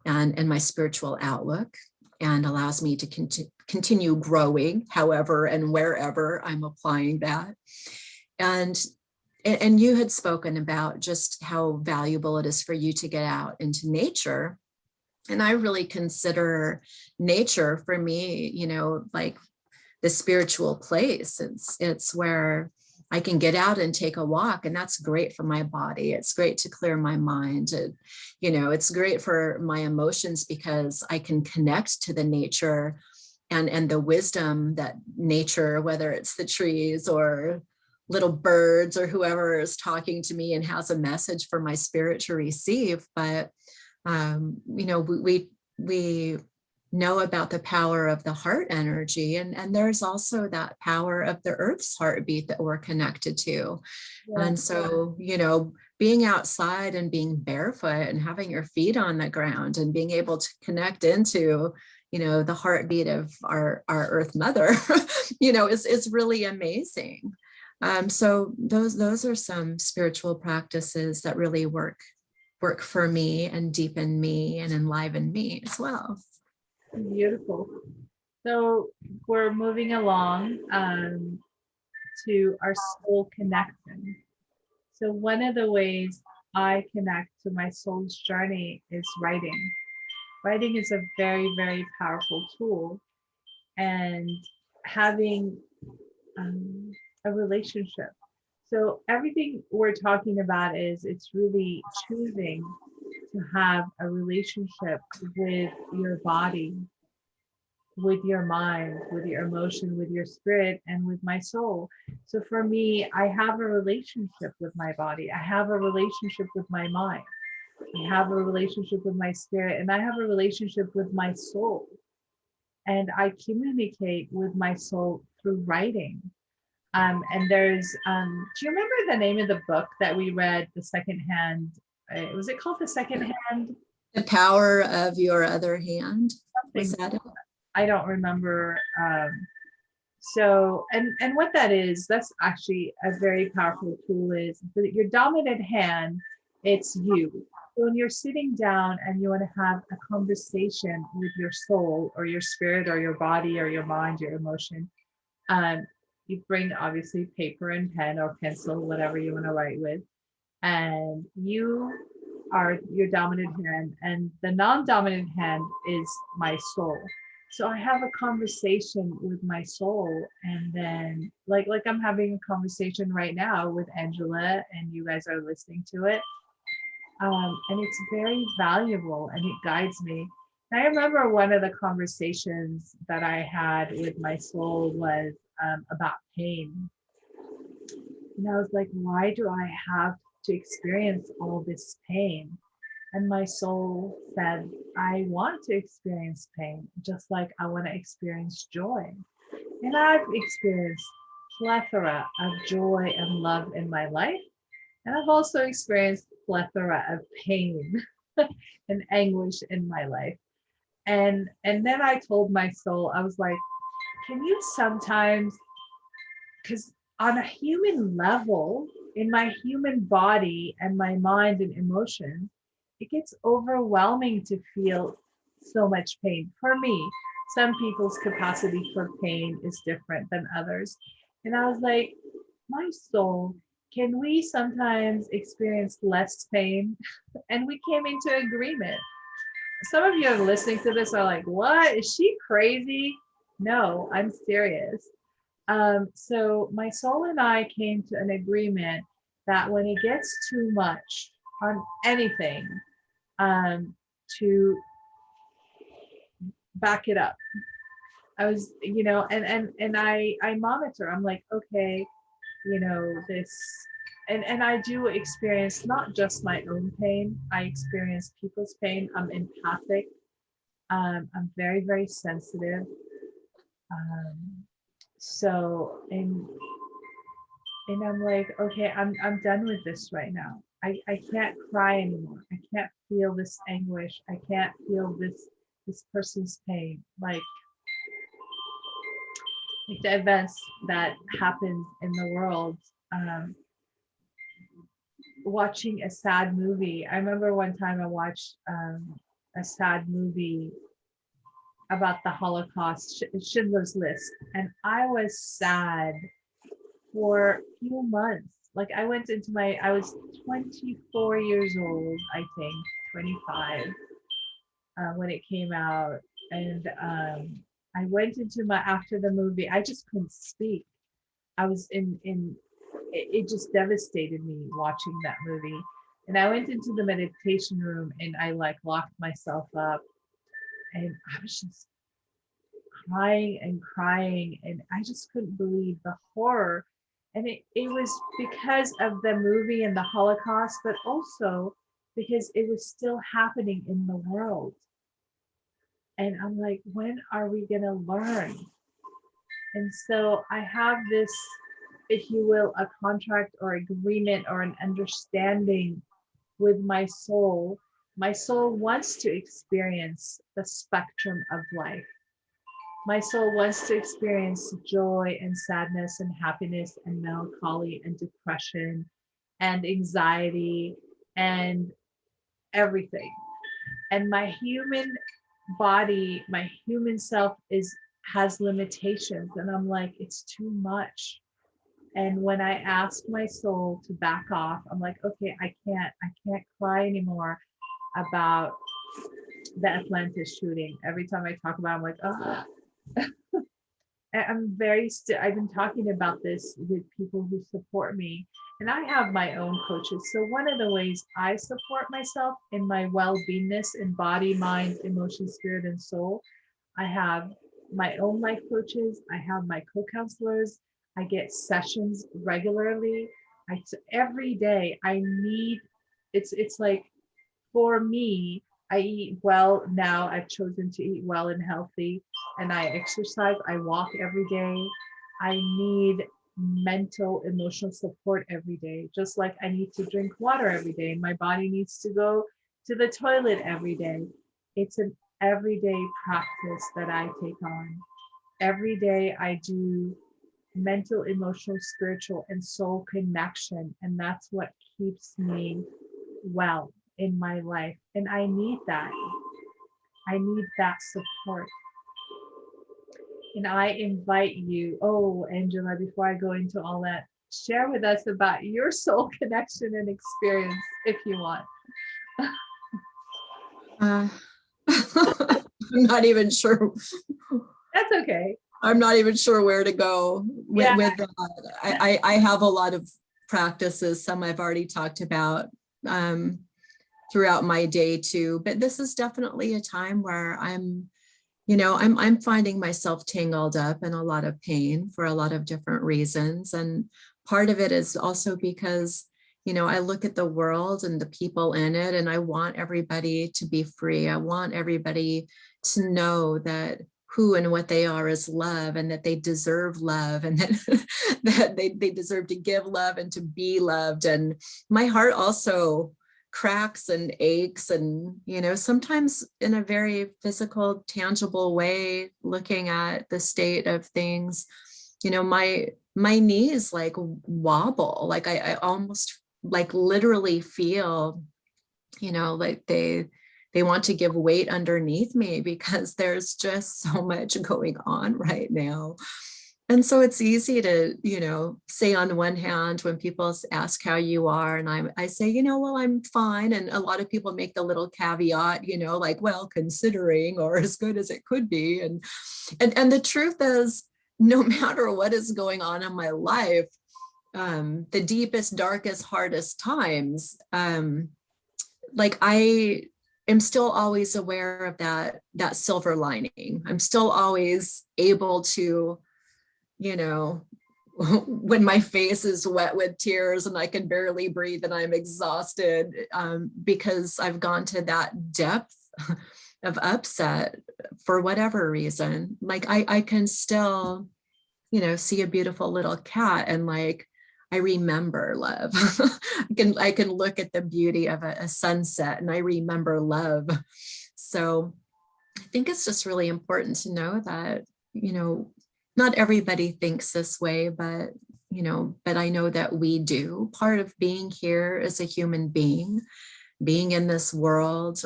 and my spiritual outlook and allows me to continue growing however and wherever I'm applying that. And you had spoken about just how valuable it is for you to get out into nature. And I really consider nature for me, you know, like the spiritual place. It's where I can get out and take a walk, and that's great for my body. It's great to clear my mind. You know, it's great for my emotions because I can connect to the nature and the wisdom that nature, whether it's the trees or little birds or whoever is talking to me and has a message for my spirit to receive. But you know, we know about the power of the heart energy, and there's also that power of the earth's heartbeat that we're connected to. Yeah. And so, you know, being outside and being barefoot and having your feet on the ground and being able to connect into, you know, the heartbeat of our earth mother, you know, is really amazing. So those are some spiritual practices that really work for me and deepen me and enliven me as well. Beautiful. So we're moving along to our soul connection. So one of the ways I connect to my soul's journey is writing. Writing is a very, very powerful tool, and having a relationship. So everything we're talking about is it's really choosing to have a relationship with your body, with your mind, with your emotion, with your spirit, and with my soul. So for me, I have a relationship with my body. I have a relationship with my mind. I have a relationship with my spirit, and I have a relationship with my soul. And I communicate with my soul through writing. And there's, do you remember the name of the book that we read, The Second Hand? Was it called The Second Hand? The power of your other hand. Was Something. that it? I don't remember. So, and what that is, that's actually a very powerful tool is that your dominant hand, it's you. So when you're sitting down and you want to have a conversation with your soul or your spirit or your body or your mind, your emotion, you bring obviously paper and pen or pencil, whatever you want to write with, and you are your dominant hand, and the non-dominant hand is my soul. So I have a conversation with my soul, and then like I'm having a conversation right now with Angela, and you guys are listening to it. And it's very valuable and it guides me. And I remember one of the conversations that I had with my soul was about pain. And I was like, why do I have to experience all this pain? And my soul said, I want to experience pain, just like I want to experience joy. And I've experienced plethora of joy and love in my life. And I've also experienced plethora of pain and anguish in my life. And then I told my soul, I was like, can you sometimes, because on a human level, in my human body and my mind and emotions, it gets overwhelming to feel so much pain. For me, some people's capacity for pain is different than others. And I was like, my soul, can we sometimes experience less pain? And we came into agreement. Some of you are listening to this are like, what? Is she crazy? No, I'm serious. So my soul and I came to an agreement that when it gets too much on anything, to back it up. I was, and I monitor. I'm like, okay, this, and I do experience not just my own pain. I experience people's pain. I'm empathic. I'm very, very sensitive. Um, so and I'm like, okay, I'm done with this right now. I can't cry anymore. I can't feel this anguish. I can't feel this person's pain. Like the events that happen in the world. Um, Watching a sad movie. I remember one time I watched a sad movie about the Holocaust, Schindler's List, and I was sad for a few months. Like I was 24 years old, I think, 25, when it came out. And I went into after the movie, I just couldn't speak. I was it just devastated me watching that movie. And I went into the meditation room and I like locked myself up and I was just crying and crying and I just couldn't believe the horror. And it was because of the movie and the Holocaust, but also because it was still happening in the world. And I'm like, when are we going to learn? And so I have this, if you will, a contract or agreement or an understanding with my soul. My soul wants to experience the spectrum of life. My soul wants to experience joy and sadness and happiness and melancholy and depression and anxiety and everything. And my human body, my human self has limitations. And I'm like, it's too much. And when I ask my soul to back off, I'm like, okay, I can't cry anymore about the Atlantis shooting. Every time I talk about it, I'm like, oh, I've been talking about this with people who support me, and I have my own coaches. So one of the ways I support myself in my well-beingness in body, mind, emotion, spirit, and soul, I have my own life coaches. I have my co-counselors. I get sessions regularly. Every day I need, it's like, for me, I eat well now. I've chosen to eat well and healthy, and I exercise. I walk every day. I need mental, emotional support every day, just like I need to drink water every day. My body needs to go to the toilet every day. It's an everyday practice that I take on. Every day I do mental, emotional, spiritual, and soul connection. And that's what keeps me well in my life. And I need that. I need that support. And I invite you, oh, Angela, before I go into all that, share with us about your soul connection and experience if you want. I'm not even sure. That's okay. I'm not even sure where to go Yeah. with that. I have a lot of practices, some I've already talked about throughout my day too, but this is definitely a time where I'm finding myself tangled up in a lot of pain for a lot of different reasons. And part of it is also because, I look at the world and the people in it, and I want everybody to be free. I want everybody to know that who and what they are is love, and that they deserve love, and that, that they deserve to give love and to be loved. And my heart also cracks and aches, and sometimes in a very physical, tangible way, looking at the state of things, my knees like wobble, like I almost like literally feel like they want to give weight underneath me because there's just so much going on right now. And so it's easy to, say on one hand, when people ask how you are, and I say, well, I'm fine. And a lot of people make the little caveat, like, well, considering, or as good as it could be. And the truth is, no matter what is going on in my life, the deepest, darkest, hardest times, like I am still always aware of that silver lining. I'm still always able to, when my face is wet with tears and I can barely breathe and I'm exhausted, because I've gone to that depth of upset for whatever reason. Like I can still, see a beautiful little cat and like, I remember love. I can look at the beauty of a sunset and I remember love. So I think it's just really important to know that, not everybody thinks this way, but I know that we do. Part of being here as a human being in this world,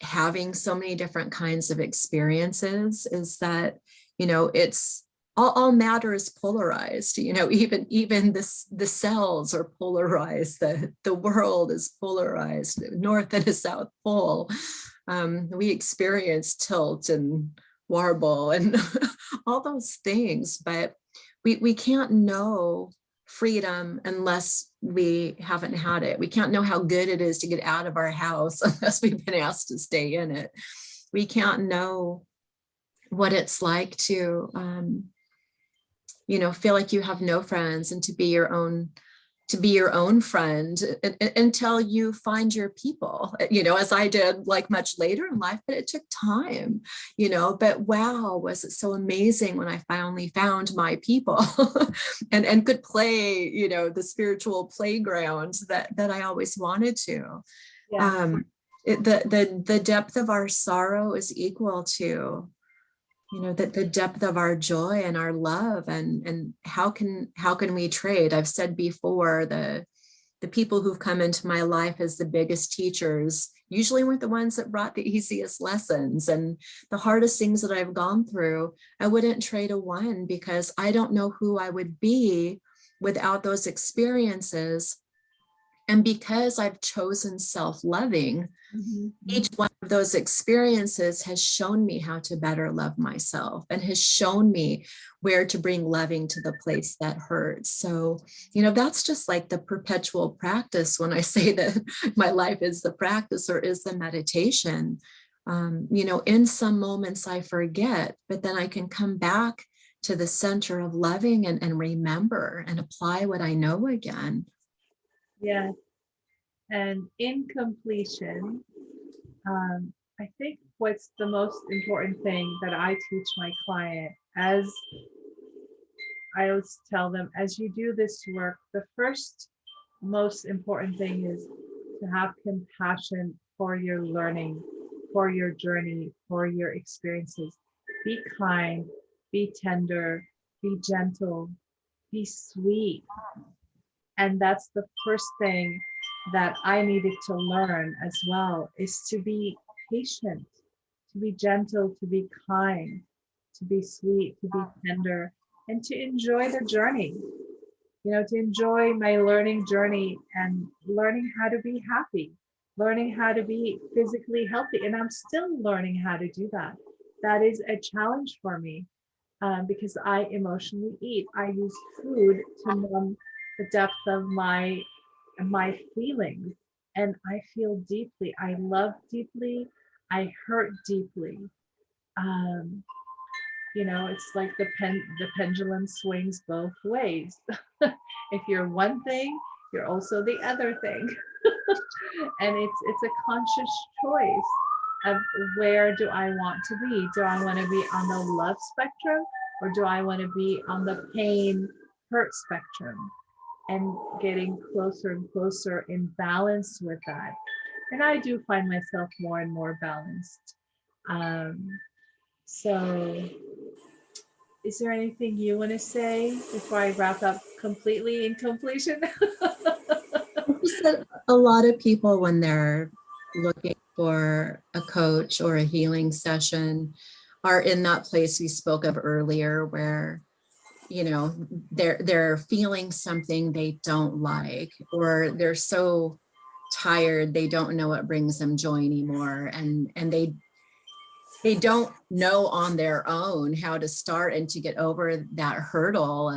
having so many different kinds of experiences, is that, it's all matter is polarized, even the cells are polarized, the world is polarized, north and a south pole. We experience tilt and warble and all those things, but we can't know freedom unless we haven't had it. We can't know how good it is to get out of our house unless we've been asked to stay in it. We can't know what it's like to feel like you have no friends and to be your own friend until you find your people, as I did, like much later in life, but it took time, but wow, was it so amazing when I finally found my people and could play, the spiritual playground that I always wanted to. Yeah. The depth of our sorrow is equal to, the depth of our joy and our love, and how can we trade? I've said before, the people who've come into my life as the biggest teachers usually weren't the ones that brought the easiest lessons, and the hardest things that I've gone through, I wouldn't trade a one, because I don't know who I would be without those experiences. And because I've chosen self-loving, each one of those experiences has shown me how to better love myself and has shown me where to bring loving to the place that hurts. So, that's just like the perpetual practice when I say that my life is the practice or is the meditation. In some moments I forget, but then I can come back to the center of loving and remember and apply what I know again. Yeah. And in completion, I think what's the most important thing that I teach my client, as I always tell them, as you do this work, the first most important thing is to have compassion for your learning, for your journey, for your experiences. Be kind, be tender, be gentle, be sweet. And that's the first thing that I needed to learn as well, is to be patient, to be gentle, to be kind, to be sweet, to be tender, and to enjoy the journey. To enjoy my learning journey and learning how to be happy, learning how to be physically healthy. And I'm still learning how to do that. That is a challenge for me, because I emotionally eat. I use food to numb the depth of my feelings, and I feel deeply. I love deeply. I hurt deeply. Um, it's like the pendulum swings both ways. If you're one thing, you're also the other thing. And it's a conscious choice of, where do I want to be? Do I want to be on the love spectrum, or do I want to be on the pain hurt spectrum? And getting closer and closer in balance with that. And I do find myself more and more balanced. So is there anything you want to say before I wrap up completely in completion? Just that a lot of people, when they're looking for a coach or a healing session are in that place we spoke of earlier where, you know, they're feeling something they don't like, or they're so tired they don't know what brings them joy anymore, and they don't know on their own how to start and to get over that hurdle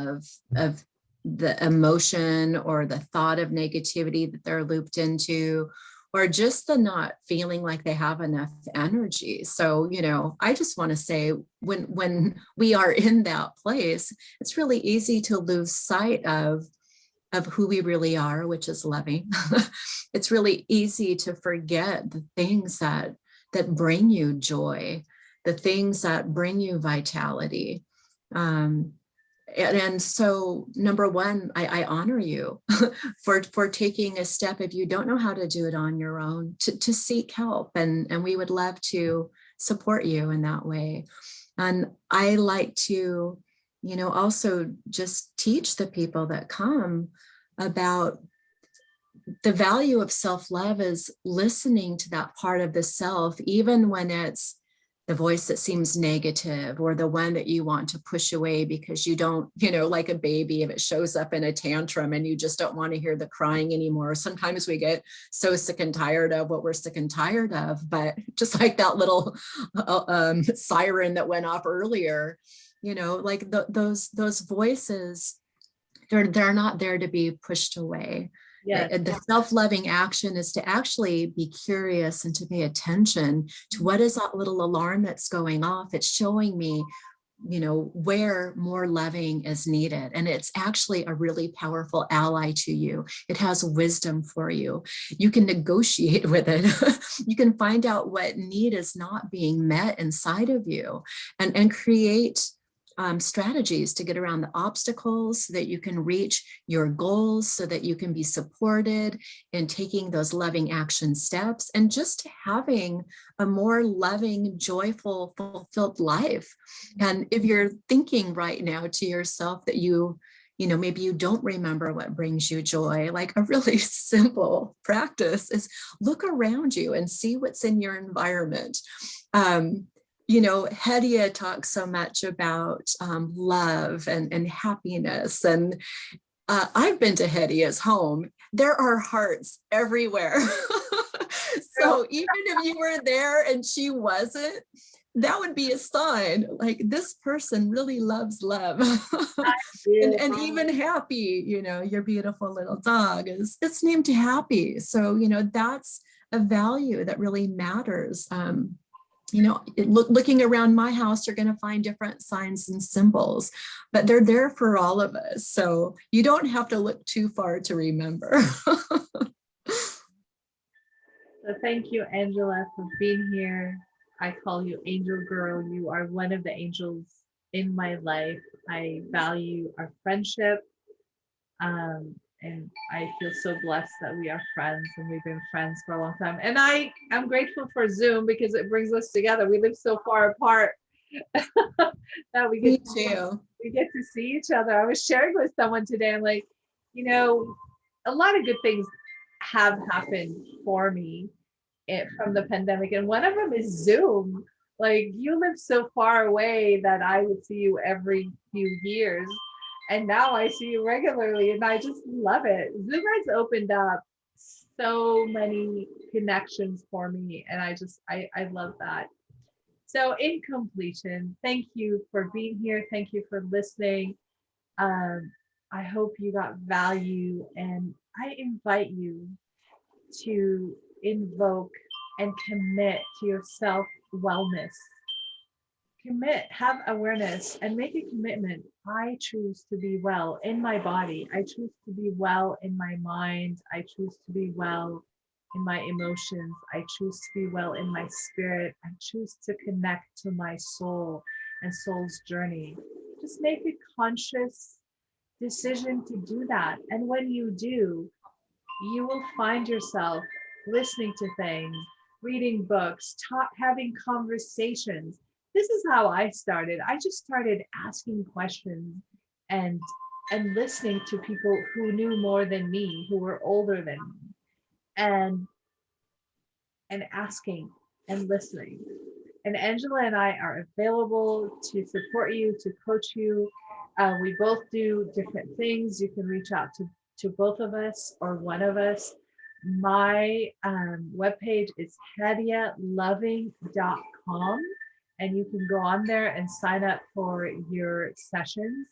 of the emotion or the thought of negativity that they're looped into, or just the not feeling like they have enough energy. So, you know, I just want to say when we are in that place, it's really easy to lose sight of who we really are, which is loving. It's really easy to forget the things that bring you joy, the things that bring you vitality. Um, and so, number one, I honor you for taking a step, if you don't know how to do it on your own, to seek help. And we would love to support you in that way. And I like to, you know, also just teach the people that come about the value of self-love is listening to that part of the self, even when it's the voice that seems negative or the one that you want to push away because you don't, you know, like a baby, if it shows up in a tantrum and you just don't want to hear the crying anymore. Sometimes we get so sick and tired of what we're sick and tired of, but just like that little siren that went off earlier, you know, like those voices, they're not there to be pushed away. Yes. The self-loving action is to actually be curious and to pay attention to what is that little alarm that's going off. It's showing me, you know, where more loving is needed. And it's actually a really powerful ally to you. It has wisdom for you. You can negotiate with it. You can find out what need is not being met inside of you and create strategies to get around the obstacles so that you can reach your goals, so that you can be supported in taking those loving action steps and just having a more loving, joyful, fulfilled life. And if you're thinking right now to yourself that you know, maybe you don't remember what brings you joy, like a really simple practice is look around you and see what's in your environment. You know, Hadia talks so much about love and happiness. And I've been to Hadia's home. There are hearts everywhere. So even if you were there and she wasn't, that would be a sign like this person really loves love. And even Happy, you know, your beautiful little dog it's named Happy. So, you know, that's a value that really matters. You know, looking around my house, you're going to find different signs and symbols, but they're there for all of us. So you don't have to look too far to remember. So thank you, Angela, for being here. I call you Angel Girl. You are one of the angels in my life. I value our friendship. And I feel so blessed that we are friends and we've been friends for a long time. And I'm grateful for Zoom because it brings us together. We live so far apart that Me too. we get to see each other. I was sharing with someone today. I'm like, you know, a lot of good things have happened for me from the pandemic, and one of them is Zoom. Like you live so far away that I would see you every few years, and now I see you regularly, and I just love it. Zoom has opened up so many connections for me, and I love that. So in completion, thank you for being here. Thank you for listening. I hope you got value, and I invite you to invoke and commit to your self wellness. Commit, have awareness, and make a commitment. I choose to be well in my body. I choose to be well in my mind. I choose to be well in my emotions. I choose to be well in my spirit. I choose to connect to my soul and soul's journey. Just make a conscious decision to do that. And when you do, you will find yourself listening to things, reading books, having conversations. This is how I started. I just started asking questions and listening to people who knew more than me, who were older than me. And and asking and listening. And Angela and I are available to support you, to coach you. We both do different things. You can reach out to both of us or one of us. My webpage is hadialoving.com, and you can go on there and sign up for your sessions.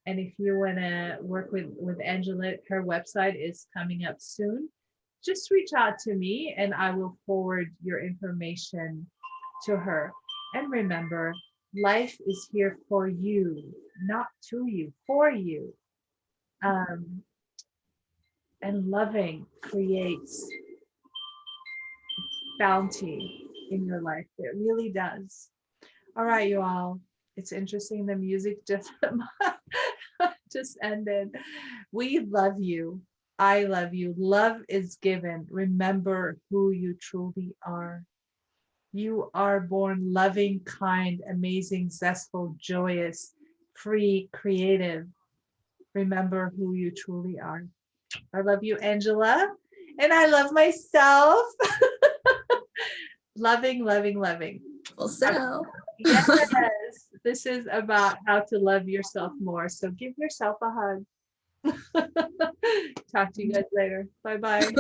And if you want to work with Angela, her website is coming up soon. Just reach out to me and I will forward your information to her. And remember, life is here for you, not to you, for you. Um, and loving creates bounty in your life. It really does. All right, you all. It's interesting. The music just just ended. We love you. I love you. Love is given. Remember who you truly are. You are born loving, kind, amazing, zestful, joyous, free, creative. Remember who you truly are. I love you, Angela. And I love myself. Loving, loving, loving. Well, so Yes, this is about how to love yourself more. So give yourself a hug. Talk to you guys later. Bye bye.